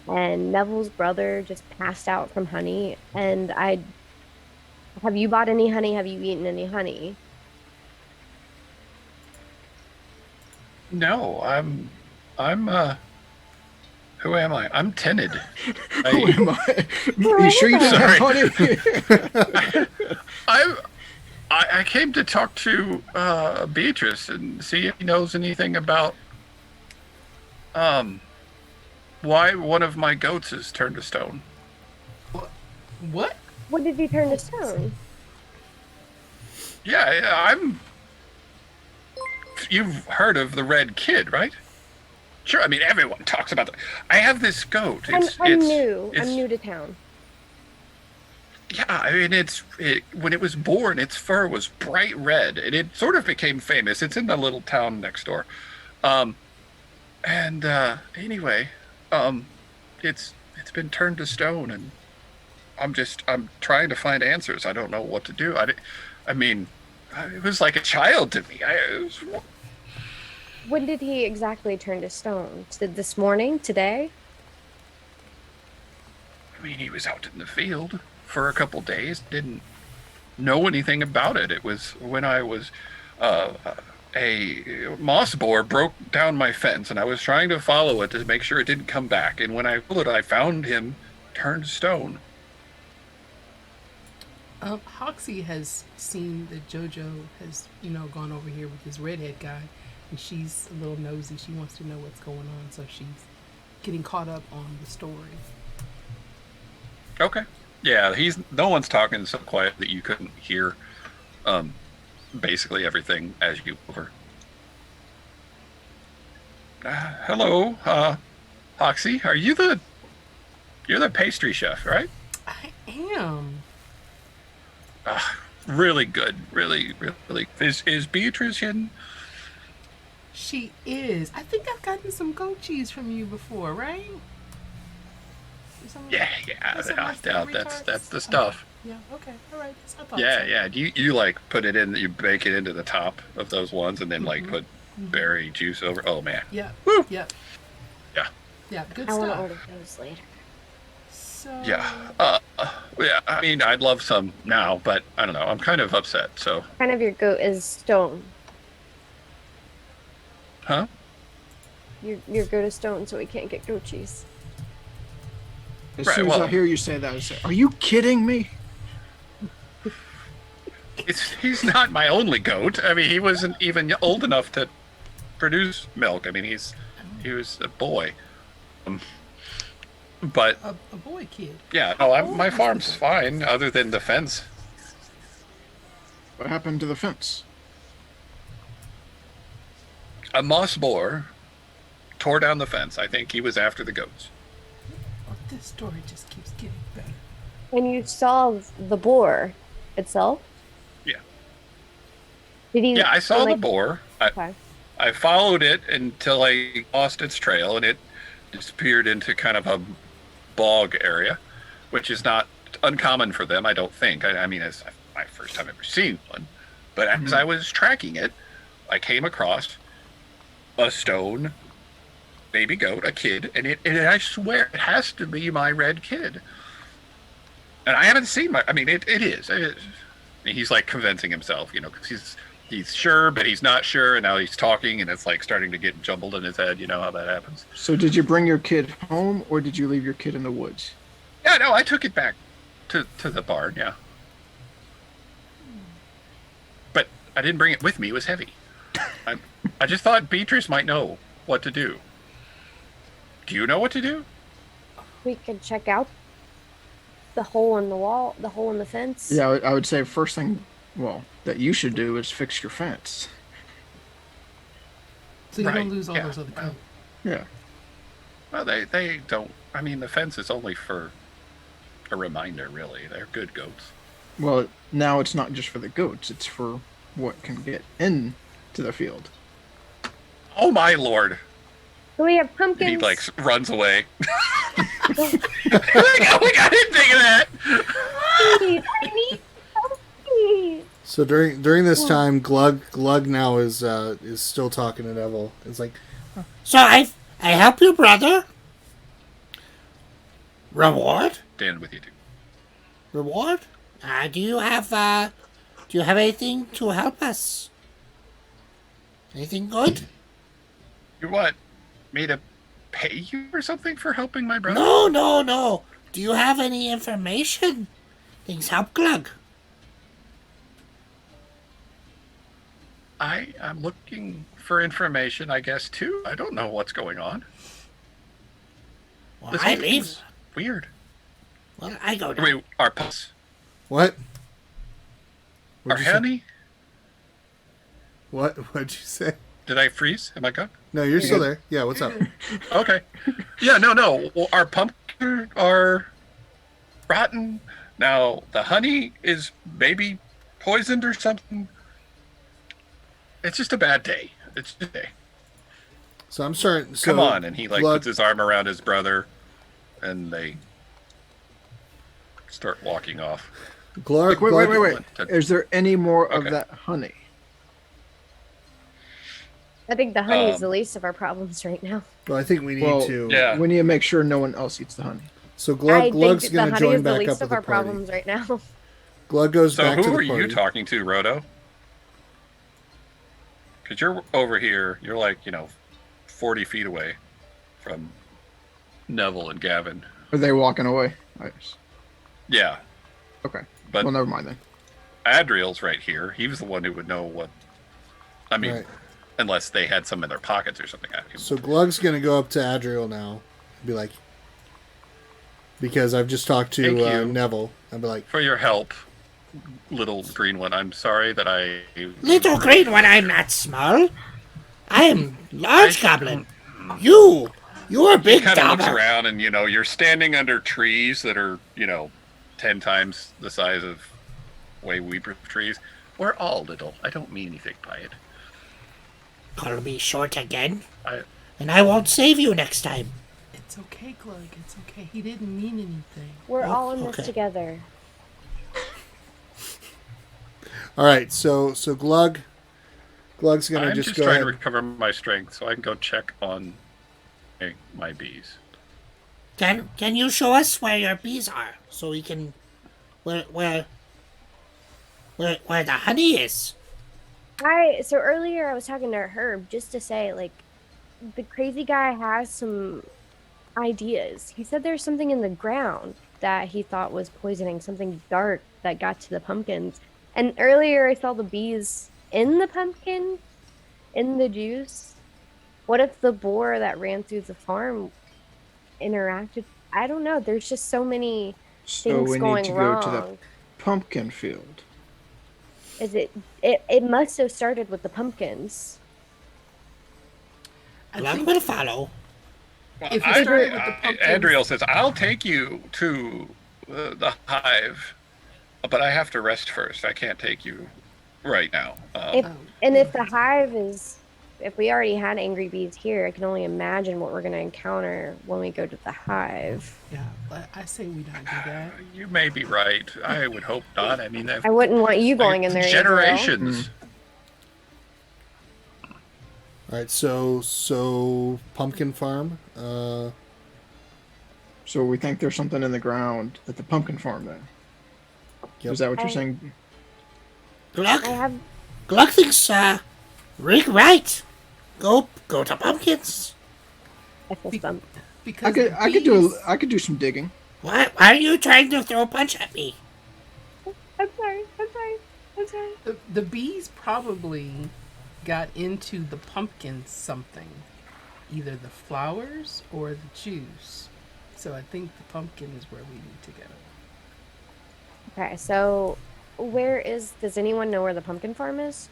and Neville's brother just passed out from honey, and have you bought any honey? Have you eaten any honey? No, who am I? I'm timid. Who am I? You sure you don't have honey? I came to talk to Beatrice and see if he knows anything about why one of my goats is turned to stone. What? What did he turn to stone? Yeah, you've heard of the Red Kid, right? Sure, I mean everyone talks about that. I have this goat. I'm new. I'm new to town. Yeah, I mean when it was born, its fur was bright red, and it sort of became famous. It's in the little town next door. Anyway, it's been turned to stone, and I'm trying to find answers. I don't know what to do. I mean, it was like a child to me. When did he exactly turn to stone? This morning? Today? I mean, he was out in the field for a couple days. Didn't know anything about it. It was when I was a moss boar broke down my fence, and I was trying to follow it to make sure it didn't come back. And when I followed it, I found him turned to stone. Hawxy has seen that JoJo has, gone over here with this redhead guy, and she's a little nosy. She wants to know what's going on, so she's getting caught up on the story. Okay. Yeah, no one's talking so quiet that you couldn't hear basically everything as you over. Hello, Hawxy. You're the pastry chef, right? I am. Really good. Really. Is Beatrice in? She is. I think I've gotten some goat cheese from you before, right? Yeah. That's the stuff. Yeah. Okay. All right. I thought Yeah, so. yeah. Do you like put it in? You bake it into the top of those ones, and then like put berry juice over. Oh man. Yeah. Woo! Yep. Yeah. Yeah. Good I want to stuff. order those later. So. Yeah. Yeah. I mean, I'd love some now, but I don't know. I'm kind of upset. So. Kind of your goat is stone. Huh? Your goat is stone, so we can't get goat cheese. As Right, soon as well- I hear you say that, I say, "Are you kidding me?" He's not my only goat. I mean, he wasn't even old enough to produce milk. I mean, he was a boy. But A boy kid. yeah, no, my farm's fine, other than the fence. What happened to the fence? A moss boar tore down the fence. I think he was after the goats. Oh, this story just keeps getting better. And you saw the boar itself? Yeah. Did he? Yeah, I saw the like- boar. Okay. I followed it until I lost its trail, and it disappeared into kind of a bog area, which is not uncommon for them, I don't think. I mean, it's my first time ever seen one. But as I was tracking it, I came across a stone baby goat, a kid, and I swear it has to be my red kid. And I haven't seen it is. He's like convincing himself, because he's he's sure, but he's not sure, and now he's talking, and it's like starting to get jumbled in his head. You know how that happens. So did you bring your kid home, or did you leave your kid in the woods? Yeah, no, I took it back to the barn. Yeah, but I didn't bring it with me. It was heavy. I just thought Beatrice might know what to do. Do you know what to do? We could check out the hole in the wall, the hole in the fence. Yeah, I would say first thing, well, that you should do is fix your fence. So you Right, don't lose all yeah. those other coats. Yeah. Well, they don't. I mean, the fence is only for a reminder, really. They're good goats. Well, now it's not just for the goats; it's for what can get into the field. Oh my lord! So we have And pumpkins. he like runs away. we got him thinking that. Please, I need pumpkins. So during this time, Glug now is still talking to Neville. It's like, So I help your brother. Reward? Stand with you too. Reward? Do you have anything to help us? Anything good? You what? Me to pay you or something for helping my brother? No. Do you have any information? Things help Glug. I'm looking for information, I guess, too. I don't know what's going on. Well, This I whole leave. thing's weird. Well, I go I now. mean, our pups, what? our What'd you say? honey. What'd you say? Did I freeze? Am I gone? No, you're still there. Yeah, what's up? Okay. Yeah, no. Well, our pumpkins are rotten. Now, the honey is maybe poisoned or something. It's just a bad day. It's just a day. So I'm starting. So Come on. And he like Glug, puts his arm around his brother and they start walking off. Glug, Wait. Glug- Is there any more Okay. of that honey? I think the honey is Um, the least of our problems right now. Well, I think we need Well, to. Yeah. We need to make sure no one else eats the honey. So I Glug's think going the to honey join is the back least up with of the our party. problems right now. Glug goes So back to who the are party. you talking to, Roto? Because you're over here. You're like, 40 feet away from Neville and Gavin. Are they walking away? Nice. Yeah. Okay. But Well, never mind then. Adriel's right here. He was the one who would know what. I mean, Right. unless they had some in their pockets or something. So Glug's going to go up to Adriel now and be like, because I've just talked Thank to you. Neville. I'll be like, For your help, little green one. I'm sorry that I. Little green one, I'm not small. I am large goblin. You're a He big kind of looks Dobber. around, and you're standing under trees that are 10 times the size of way weeper trees. We're all little. I don't mean anything by it. Call me short again, I, and I won't save you next time. It's okay, Glug. It's okay. He didn't mean anything. We're Oh, all in okay. this together. all right, so Glug's going to I'm just just go trying ahead. to recover my strength so I can go check on my bees. Can you show us where your bees are, so we can where the honey is? So earlier I was talking to Herb just to say, like, the crazy guy has some ideas. He said there's something in the ground that he thought was poisoning, something dark that got to the pumpkins. And earlier I saw the bees in the pumpkin, in the juice. What if the boar that ran through the farm interacted? I don't know. There's just so many So things we going need to wrong. go to the pumpkin field. Is it must have started with the pumpkins. I Glug think will follow. Well, If you started with the pumpkins- Adriel says, I'll take you to the hive, but I have to rest first. I can't take you right now. If the hive is, if we already had angry bees here, I can only imagine what we're going to encounter when we go to the hive. yeah, but I say we not do that. You may be right. I would hope not. I mean, I wouldn't want you going in there. Adriel. generations. All right, so Pumpkin Farm. So we think there's something in the ground at the pumpkin farm then. Yep. Is that what you're I- saying? Glug, I have Glug thinks, Wrig right. Go to pumpkins. I fist bump. Because I could do some digging. Why are you trying to throw a punch at me? I'm sorry. the bees probably got into the pumpkin something, either the flowers or the juice. So I think the pumpkin is where we need to go. Okay, so does anyone know where the pumpkin farm is?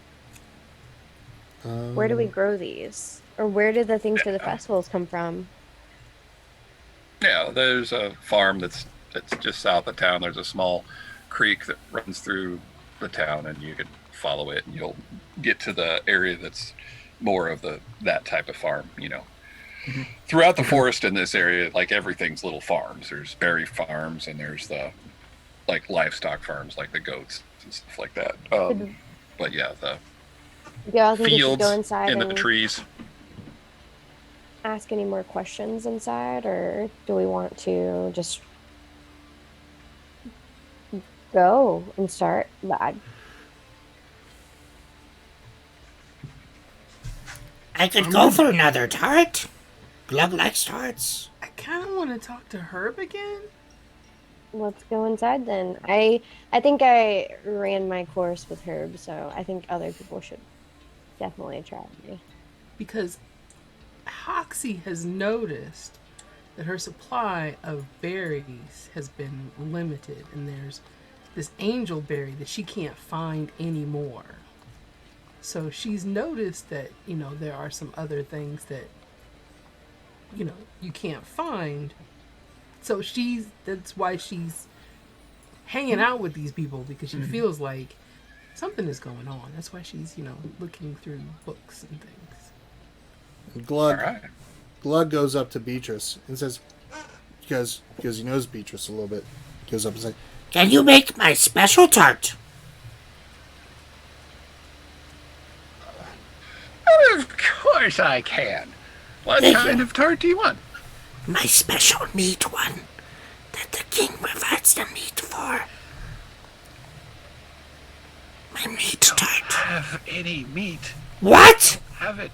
Where do we grow these? Or where do the things for the festivals come from? Yeah, there's a farm that's just south of town. There's a small creek that runs through the town, and you can follow it, and you'll get to the area that's more of that type of farm. Mm-hmm. Throughout the forest in this area, like everything's little farms. There's berry farms, and there's the like livestock farms, like the goats and stuff like that. But yeah, the Yeah, I think we should fields go inside and the and trees. ask any more questions inside, or do we want to just go and start that? I could go for another tart. Glug likes tarts. I kind of want to talk to Herb again. Let's go inside then. I think I ran my course with Herb, so I think other people should definitely try me. Because Hawxy has noticed that her supply of berries has been limited, and there's this angel berry that she can't find anymore. So she's noticed that, there are some other things that, you can't find. So that's why she's hanging out with these people, because she feels like something is going on. That's why she's, looking through books and things. Glug, All right. Glug goes up to Beatrice and says, because he knows Beatrice a little bit, goes up and says, Can you make my special tart? Of course I can. What Thank kind you. of tart do you want? My special meat one that the king provides the meat for. My meat tart. Have any meat? What? Have it.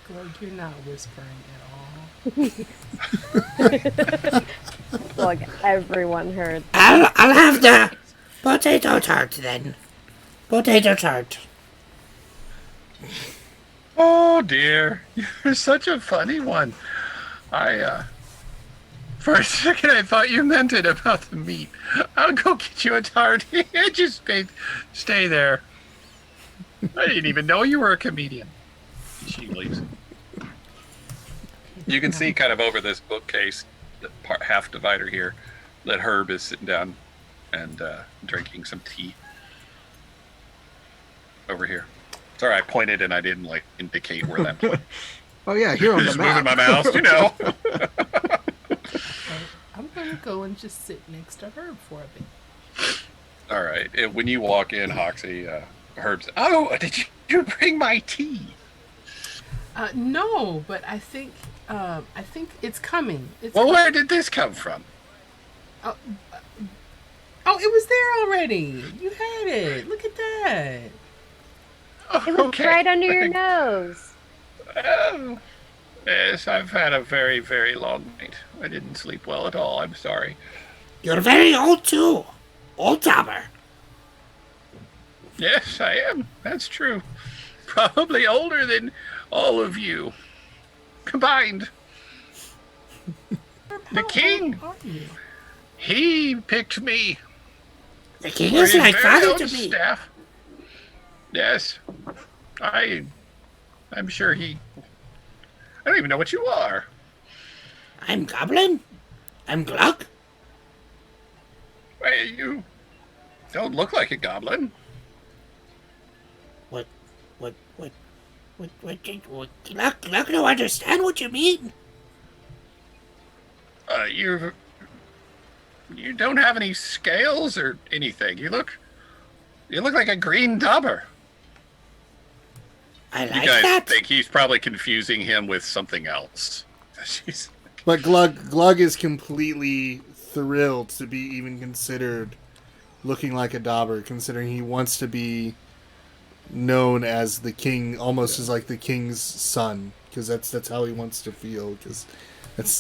Glug, you're not whispering at all. Look, everyone heard. I'll have the potato tart then. Potato tart. Oh dear, you're such a funny one. For a second I thought you meant it about the meat. I'll go get you a tart. Just stay there. I didn't even know you were a comedian. She leaves. You can see kind of over this bookcase, the half divider here, that Herb is sitting down and drinking some tea. Over here. Sorry, I pointed and I didn't indicate where that point. Oh yeah, here on the Just map. moving my mouse, I'm going to go and just sit next to Herb for a bit. All right. When you walk in, Hawxy, Herb says, "Oh, did you bring my tea?" No, but I think it's coming. Well, where did this come from? Oh, it was there already. You had it. Look at that. Oh, It was okay. right under your nose. Oh, yes, I've had a very, very long night. I didn't sleep well at all. I'm sorry. You're very old too. Old Dobber. Yes, I am. That's true. Probably older than all of you combined. The king, How old are you? he picked me. The king for is his like very father own to me. staff. Yes, I'm sure I don't even know what you are. I'm Goblin. I'm Glug. Wait, you don't look like a goblin. What, Glug don't understand what you mean. You don't have any scales or anything. You look like a green Dobber. I You like guys that. think he's probably confusing him with something else. She's- but Glug is completely thrilled to be even considered looking like a Dobber, considering he wants to be known as the king, almost as like the king's son, because that's how he wants to feel. Because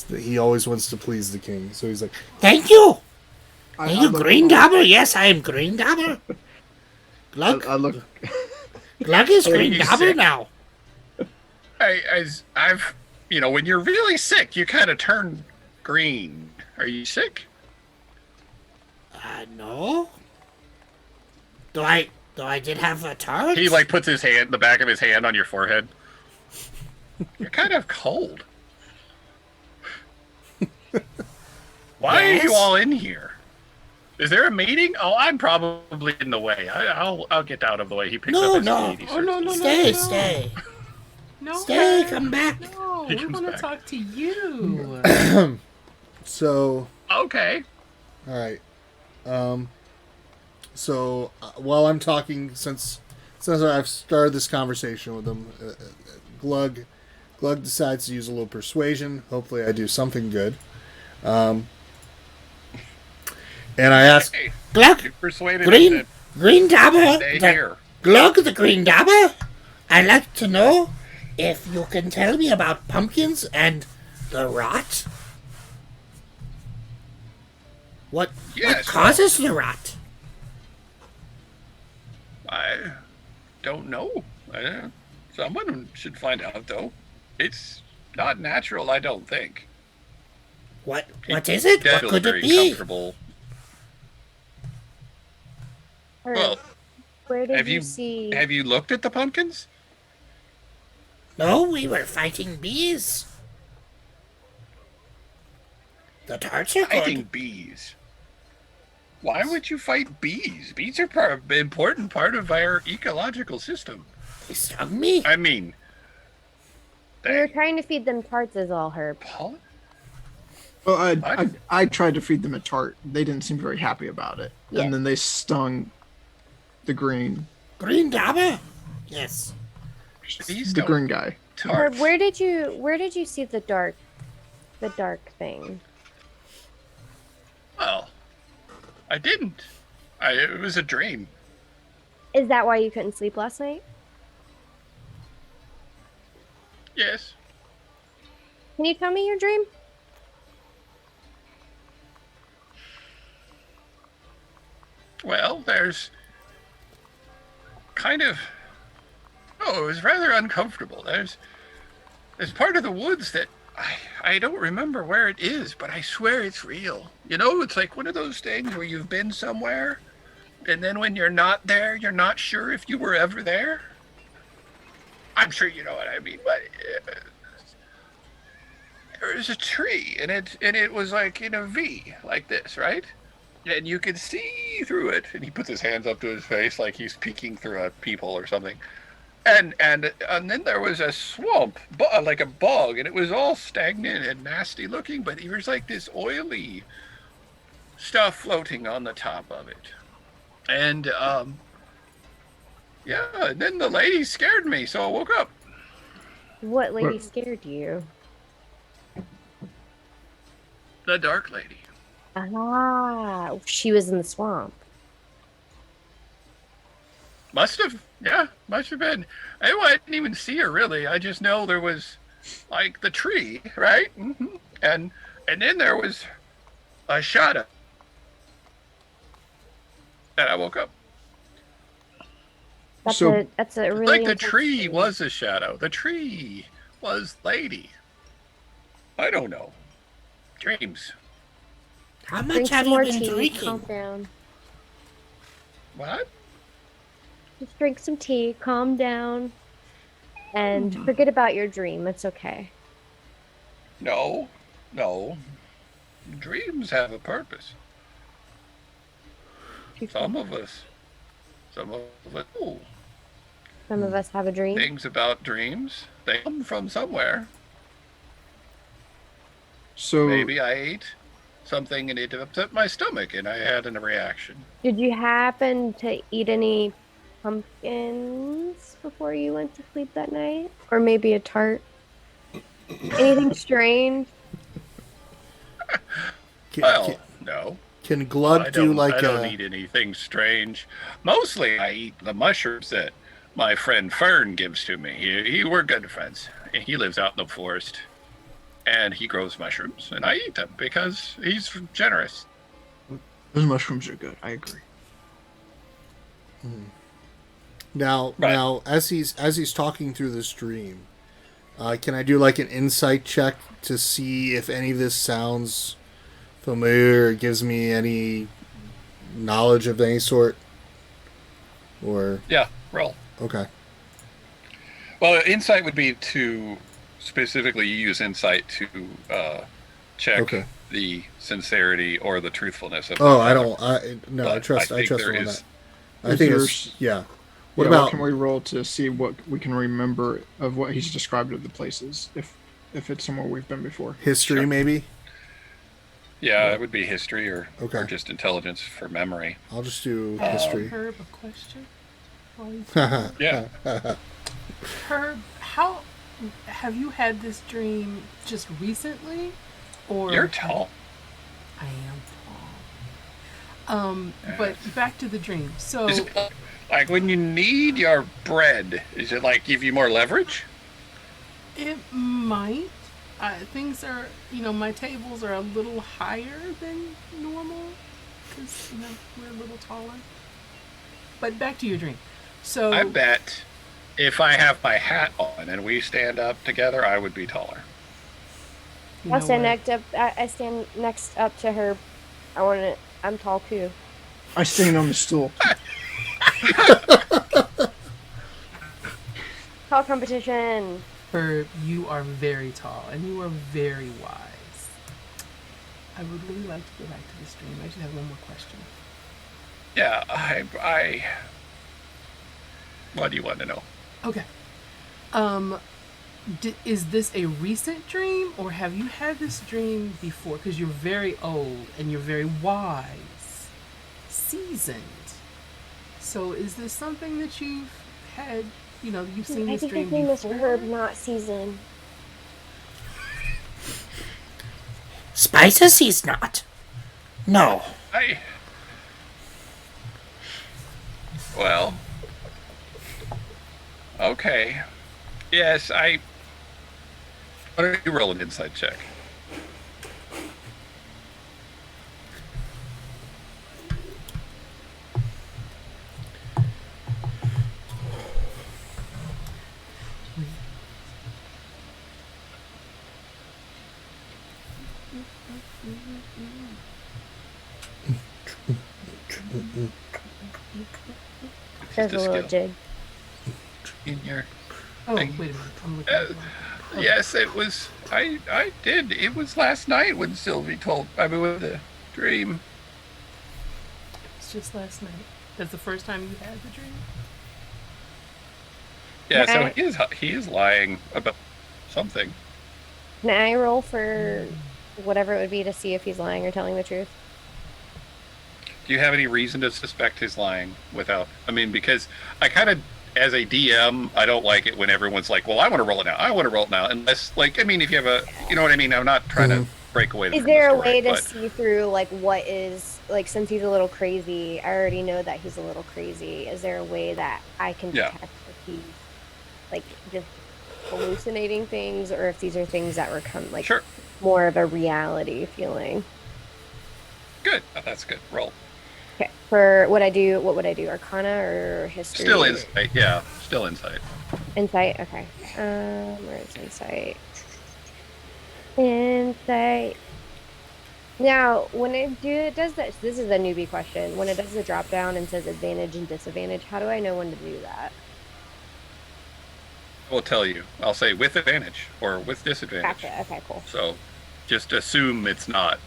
he always wants to please the king. So he's like, Thank you. I Thank you, look- Green Dobber. Yes, I am Green Dobber. Glug, I look. Glug is Are Green you Dobber sick? now. I've when you're really sick, you kind of turn green. Are you sick? No. Do I did have a tart? He like puts the back of his hand on your forehead. You're kind of cold. Why are you Yes? all in here? Is there a meeting? Oh, I'm probably in the way. I'll get out of the way. He picks No, up his no. feet. He Oh, no, starts- no, Stay. No, Stay, Herb. come back. No, He we comes want to back. talk to you. so Okay. all right. So while I'm talking, since I've started this conversation with him, Glug decides to use a little persuasion. Hopefully, I do something good. And I ask, Hey, Glug, you persuaded Green, him Green to Dobber. stay the- here. Glug the Green Dobber. I'd like to know if you can tell me about pumpkins and the rot. What Yes, causes the rot? I don't know. Someone should find out, though. It's not natural, I don't think. What is it? What Feel could very it be? comfortable. Herb, Well, where did have you you see? have you looked at the pumpkins? No, we were fighting bees. The tarts are good. Fighting bees. Why would you fight bees? Bees are an important part of our ecological system. They stung me. I mean, We were they trying to feed them tarts, is all, Herb. pollen. Well, What? I tried to feed them a tart. They didn't seem very happy about it, Yeah. and then they stung the green, Green Dobber? Yes. Bees the don't green guy. Herb, tarts. where did you see the dark thing? Well, I didn't. It was a dream. Is that why you couldn't sleep last night? Yes. Can you tell me your dream? Well, there's kind of. Oh, it was rather uncomfortable. There's part of the woods that I don't remember where it is, but I swear it's real. You know, it's like one of those things where you've been somewhere, and then when you're not there, you're not sure if you were ever there. I'm sure you know what I mean, but there was a tree, and it was like in a V, like this, right? And you could see through it. And he puts his hands up to his face like he's peeking through a peephole or something. And then there was a swamp, like a bog, and it was all stagnant and nasty looking, but there was like this oily stuff floating on the top of it. And yeah, and then the lady scared me, so I woke up. What lady scared you? The dark lady. Ah, she was in the swamp. Must have been. I didn't even see her really. I just know there was like the tree, right? And then there was a shadow. And I woke up. That's a really Like the intense tree dream. was a shadow. The tree was lady. I don't know. Dreams. How Drink much have some you more been tea. Calm drinking? down. What? Just drink some tea. Calm down. And Hmm. forget about your dream. It's okay. No. Dreams have a purpose. Some of us know Some of us have a dream. things about dreams. They come from somewhere. So Maybe I ate something and it upset my stomach and I had a reaction. Did you happen to eat any pumpkins before you went to sleep that night? Or maybe a tart? Anything strange? Well, no. can I Glug do don't, like I don't a? eat anything strange. Mostly I eat the mushrooms that my friend Fern gives to me. We're good friends. He lives out in the forest, and he grows mushrooms, and I eat them because he's generous. Those mushrooms are good. I agree. Now, Right. now, as he's talking through this dream, can I do like an insight check to see if any of this sounds familiar or gives me any knowledge of any sort? Or Yeah, roll. okay, Well, insight would be to specifically use insight to check Okay. the sincerity or the truthfulness of. oh, the I other. don't. No, I But trust. I think trust there him on is- that. I think Is it's yours- yeah. What Yeah, about can we roll to see what we can remember of what he's described of the places, if it's somewhere we've been before? history? Sure. Maybe Yeah, it would be history or just intelligence for memory. I'll just do Ask history. Herb a question. While he's Yeah. Herb, how have you had this dream just recently, or You're tall. I am tall. But back to the dream. So Is it like when you need your bread? Is it like give you more leverage? it might. Things are, my tables are a little higher than normal because we're a little taller. But back to your dream. So I bet if I have my hat on and we stand up together, I would be taller. you I'll know stand what? next up. I stand next up to her. I want to. I'm tall too. I stand on the stool. Tall competition. Herb, you are very tall and you are very wise. I would really like to go back to this dream. I just have one more question. Yeah, I. What do you want to know? Okay. Is this a recent dream or have you had this dream before? Because you're very old and you're very wise, seasoned. So is this something that you've had? You've seen I this think dream his name is before? Herb, not Season. Spices he's not. No. Well. Okay. Yes, Why don't you roll an inside check? There's Just a a little skill. jig. In your Oh, Thank wait a minute. I'm looking at the wrong- Yes, it was. I did. It was last night when Sylvie told. I mean, with the dream. It's just last night. That's the first time you had the dream? Yeah, so Right. he is lying about something. Can I roll for whatever it would be to see if he's lying or telling the truth? Do you have any reason to suspect he's lying without? I mean, because I kind of, as a DM, I don't like it when everyone's like, "Well, I want to roll it now. I want to roll it now." Unless, like, I mean, if you have a, you know what I mean. I'm not trying to break away. Is from there the a story, way to but- see through, like, what is, like, since he's a little crazy, I already know that he's a little crazy. Is there a way that I can Yeah. detect if he's, like, just hallucinating things or if these are things that were like, Sure. more of a reality feeling? Good. That's good. Roll. Okay. For what would I do? Arcana or history? Still insight. Yeah. Still insight. Insight. Okay. Where's insight? Insight. Now, when it does this is a newbie question. When it does the drop down and says advantage and disadvantage, how do I know when to do that? I will tell you. I'll say with advantage or with disadvantage. Gotcha. Okay, cool. So, just assume it's not.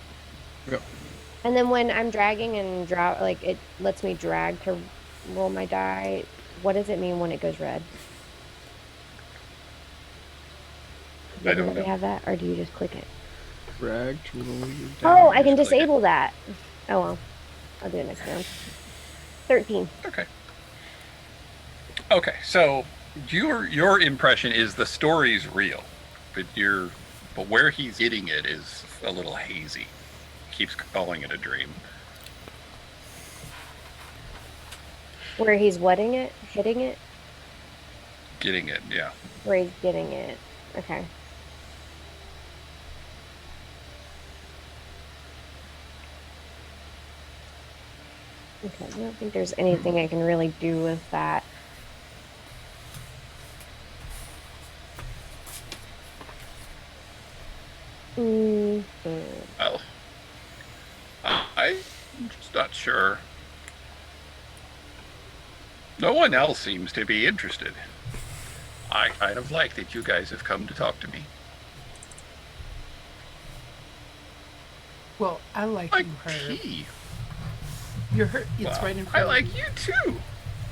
And then when I'm dragging and drop, like it lets me drag to roll my die. What does it mean when it goes red? Does I don't everybody know. have that, or do you just click it? Drag to roll your Oh, I damage. can just click it. disable that. Oh well, I'll do it next round. 13. Okay. Okay. So your impression is the story's real, but where he's getting it is a little hazy. Keeps calling it a dream. Where he's hitting it? getting it. Yeah. Wrig getting it. Okay. Okay, I don't think there's anything I can really do with that. Mm-hmm. Well, I'm just not sure. No one else seems to be interested. I kind of like that you guys have come to talk to me. Well, I like Like you, Herb. tea. You're hurt. It's Well, right in I front of like you. you too.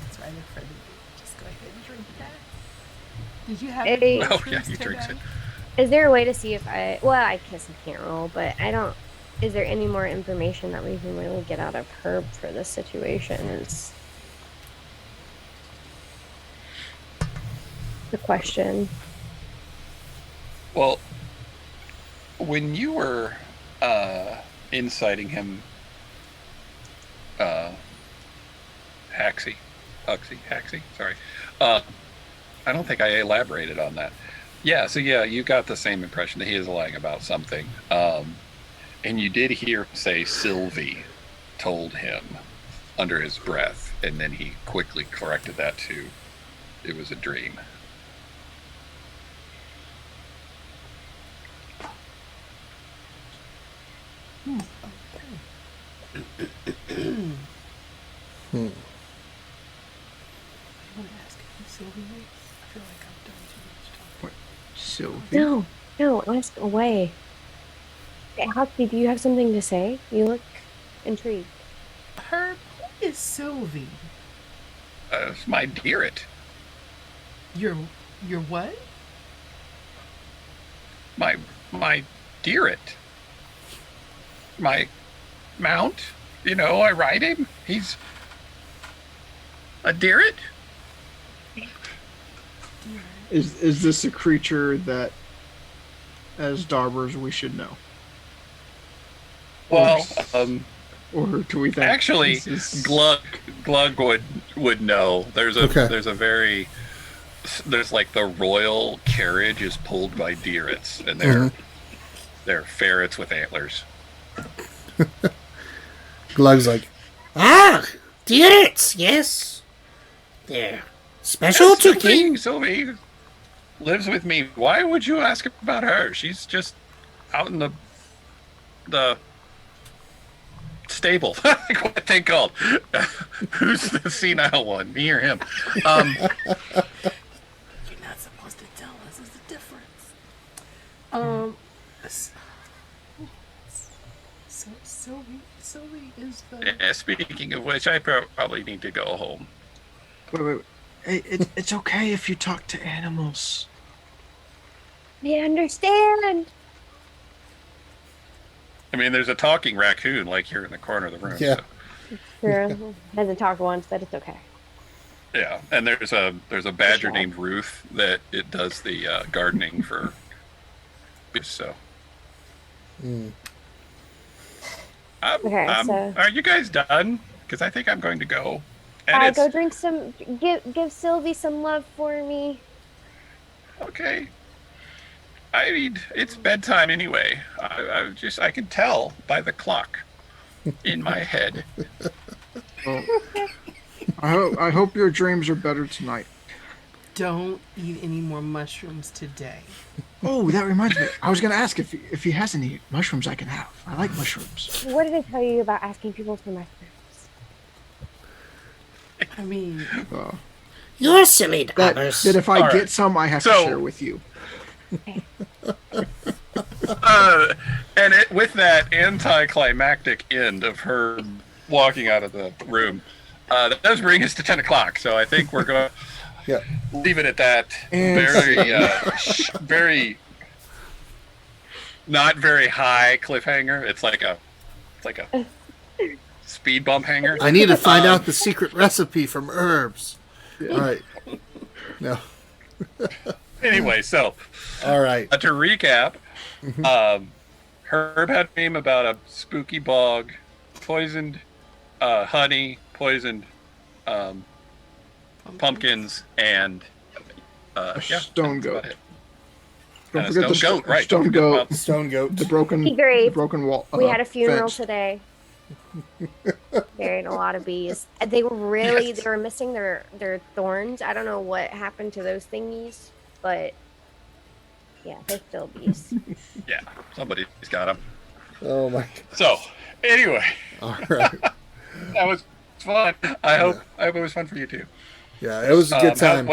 It's right in front of you. Just go ahead and drink that. Did you have Hey. any Oh, yeah, mushrooms he drinks today? it. Is there a way to see if I guess I can't roll, but I don't. Is there any more information that we can really get out of Herb for this situation? Is the question. Well, when you were inciting him, Hawxy, sorry. I don't think I elaborated on that. Yeah, so yeah, you got the same impression that he is lying about something. And you did hear him say Sylvie told him under his breath, and then he quickly corrected that to it was a dream. Hmm. I want to ask who Sylvie is. I feel like I've done too much talking. Sylvie. No, ask away. Hey, Hawxy, do you have something to say? You look intrigued. Herb, who is Sylvie? It's my dearit. Your what? My dearit. My mount. You know, I ride him. He's a dearit. Is this a creature that, as Dobbers, we should know? Well, Or do we think actually, this is- Glug would know. There's Okay. there's like the royal carriage is pulled by deerits, and they're ferrets with antlers. Glug's like, Ah, dears, yes. They're special to King. Sylvie lives with me. Why would you ask about her? She's just out in the stable. What they called? Who's the senile one? Me or him? You're not supposed to tell us. Is the difference? So Sylvie is the. Speaking of which, I probably need to go home. Wait. It's okay if you talk to animals. They understand. I mean, there's a talking raccoon like here in the corner of the room. Yeah. So, Sure. Hasn't talked once, but it's okay. yeah, and there's a badger named Ruth that it does the gardening for. So. Okay, so- Are you guys done? Because I think I'm going to go. And Go drink some. Give Sylvie some love for me. okay. I mean, it's bedtime anyway. I can tell by the clock in my head. Well, I hope your dreams are better tonight. Don't eat any more mushrooms today. Oh, that reminds me. I was going to ask if he has any mushrooms I can have. I like mushrooms. What did I tell you about asking people for mushrooms? I mean, You're silly, Dobbers. That if I All right. get some, I have to So- share with you. And with that anticlimactic end of her walking out of the room, that does bring us to 10 o'clock. So I think we're going to yeah. leave it at that. And- Very not very high cliffhanger. It's like a speed bump hanger. I need to find out the secret recipe from herbs. All right. No. Anyway, so All right. to recap, Herb had a dream about a spooky bog, poisoned honey, poisoned pumpkins, and Yeah, stone that's goat. about it. Don't And forget a the stone goat, right? Don't Stone forget goat. about- Stone goat. The broken, He grave. the broken wall. We had a funeral fence. today. Buried a lot of bees. They were really Yes. they were missing their thorns. I don't know what happened to those thingies, but yeah, they're still bees. Yeah, somebody's got them. Oh my. So, anyway, All right. that was fun. I hope it was fun for you too. Yeah, it was a good time.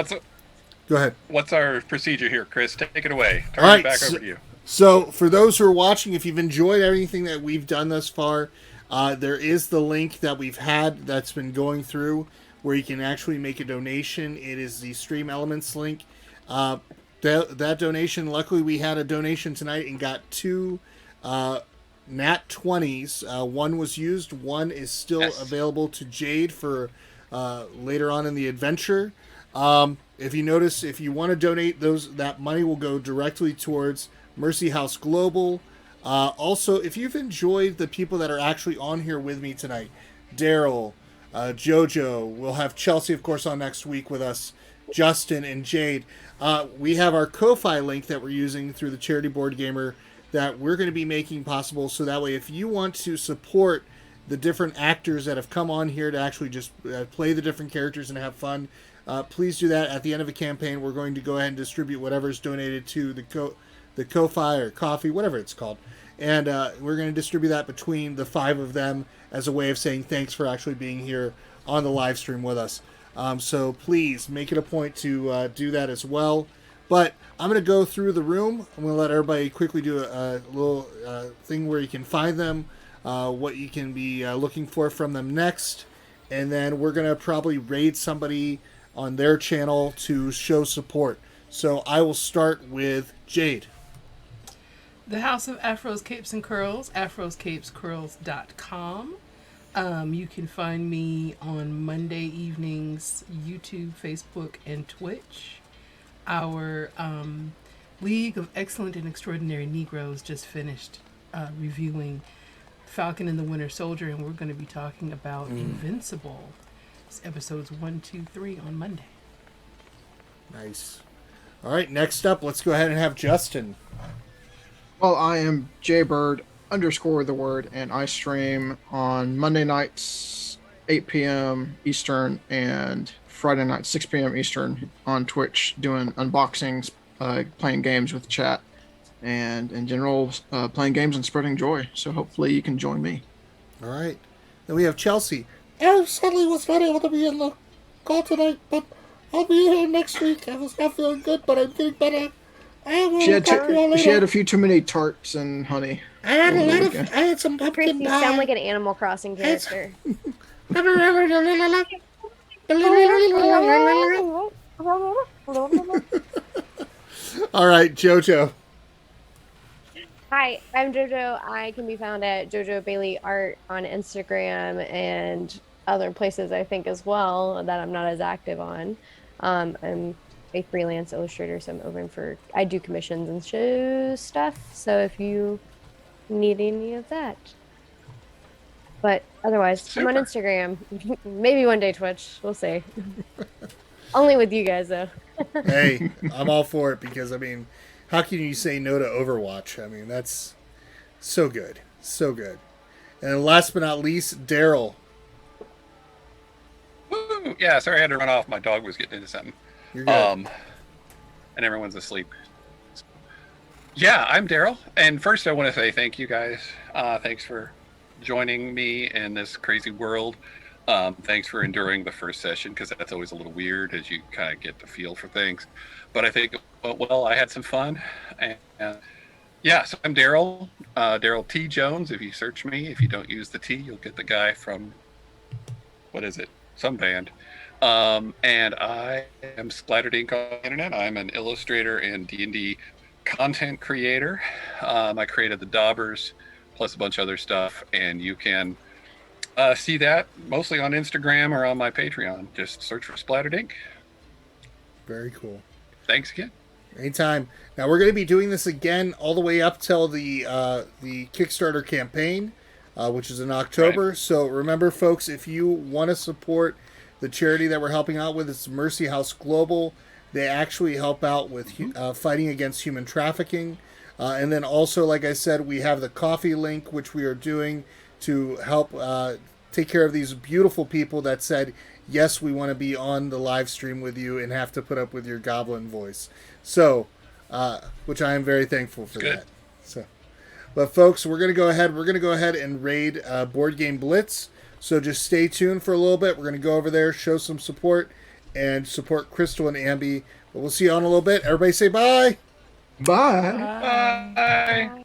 Go ahead. What's our procedure here, Chris? Take it away. Turn All right, it back over to you. So, for those who are watching, if you've enjoyed everything that we've done thus far, there is the link that we've had that's been going through where you can actually make a donation. It is the Stream Elements link. That donation, luckily, we had a donation tonight and got two Nat 20s. One was used, one is still available to Jade for later on in the adventure. If you notice, if you want to donate that money will go directly towards Mercy House Global. Also, if you've enjoyed the people that are actually on here with me tonight, Darryl, JoJo, we'll have Chelsea, of course, on next week with us, Justin and Jade. We have our Ko-Fi link that we're using through the Charity Board Gamer that we're going to be making possible. So that way, if you want to support the different actors that have come on here to actually just play the different characters and have fun, please do that. At the end of a campaign, we're going to go ahead and distribute whatever's donated to the Ko-Fi or coffee, whatever it's called. And we're going to distribute that between the 5 of them as a way of saying thanks for actually being here on the live stream with us. So please make it a point to do that as well. But I'm going to go through the room. I'm going to let everybody quickly do a little thing where you can find them, what you can be looking for from them next. And then we're going to probably raid somebody on their channel to show support. So I will start with Jade. The House of Afros, Capes, and Curls, afroscapescurls.com. You can find me on Monday evenings, YouTube, Facebook, and Twitch. Our League of Excellent and Extraordinary Negroes just finished reviewing Falcon and the Winter Soldier, and we're going to be talking about Invincible. It's episodes 1, 2, 3 on Monday. Nice. All right, next up, let's go ahead and have Justin. Well, I am jaybird_the word, and I stream on Monday nights, 8 p.m. Eastern, and Friday nights, 6 p.m. Eastern on Twitch, doing unboxings, playing games with chat, and in general, playing games and spreading joy. So hopefully you can join me. All right. Then we have Chelsea. I sadly was not able to be in the call tonight, but I'll be here next week. I was not feeling good, but I'm getting better. I will She had, talk to you all later. she had a few too many tarts and honey. I had a lot of. Okay. I had some Chris, pumpkin you pie. sound like an Animal Crossing character. All right, JoJo. Hi, I'm JoJo. I can be found at JoJo Bailey Art on Instagram and other places, I think, as well, that I'm not as active on. I'm a freelance illustrator, so I do commissions and show stuff. So if you need any of that. But otherwise, I'm on Instagram. Maybe one day Twitch. We'll see. Only with you guys, though. Hey, I'm all for it because, I mean, how can you say no to Overwatch? I mean, that's so good. So good. And last but not least, Darryl. Woo! Yeah, sorry I had to run off. My dog was getting into something. You're good. And everyone's asleep. Yeah, I'm Darryl. And first I want to say thank you guys. Thanks for joining me in this crazy world. Thanks for enduring the first session, because that's always a little weird as you kind of get the feel for things. But I think, well, I had some fun. And yeah, so I'm Darryl. Darryl T. Jones. If you search me, if you don't use the T, you'll get the guy from, what is it? Some band. And I am Splattered Ink on the internet. I'm an illustrator and D&D content creator. I created the Dobbers plus a bunch of other stuff, and you can see that mostly on Instagram or on my Patreon. Just search for Splattered Ink. Very cool. Thanks again. Anytime. Now we're going to be doing this again all the way up till the Kickstarter campaign, which is in October. Right. So remember, folks, if you want to support the charity that we're helping out with, it's Mercy House Global. They actually help out with fighting against human trafficking. And then also, like I said, we have the coffee link, which we are doing to help take care of these beautiful people that said, yes, we want to be on the live stream with you and have to put up with your goblin voice. So, which I am very thankful for Good. that. So, but folks, we're going to go ahead. We're going to go ahead and raid Board Game Blitz. So just stay tuned for a little bit. We're going to go over there, show some support, and support Crystal and Ambi. But we'll see you on a little bit. Everybody say bye. Bye. Bye.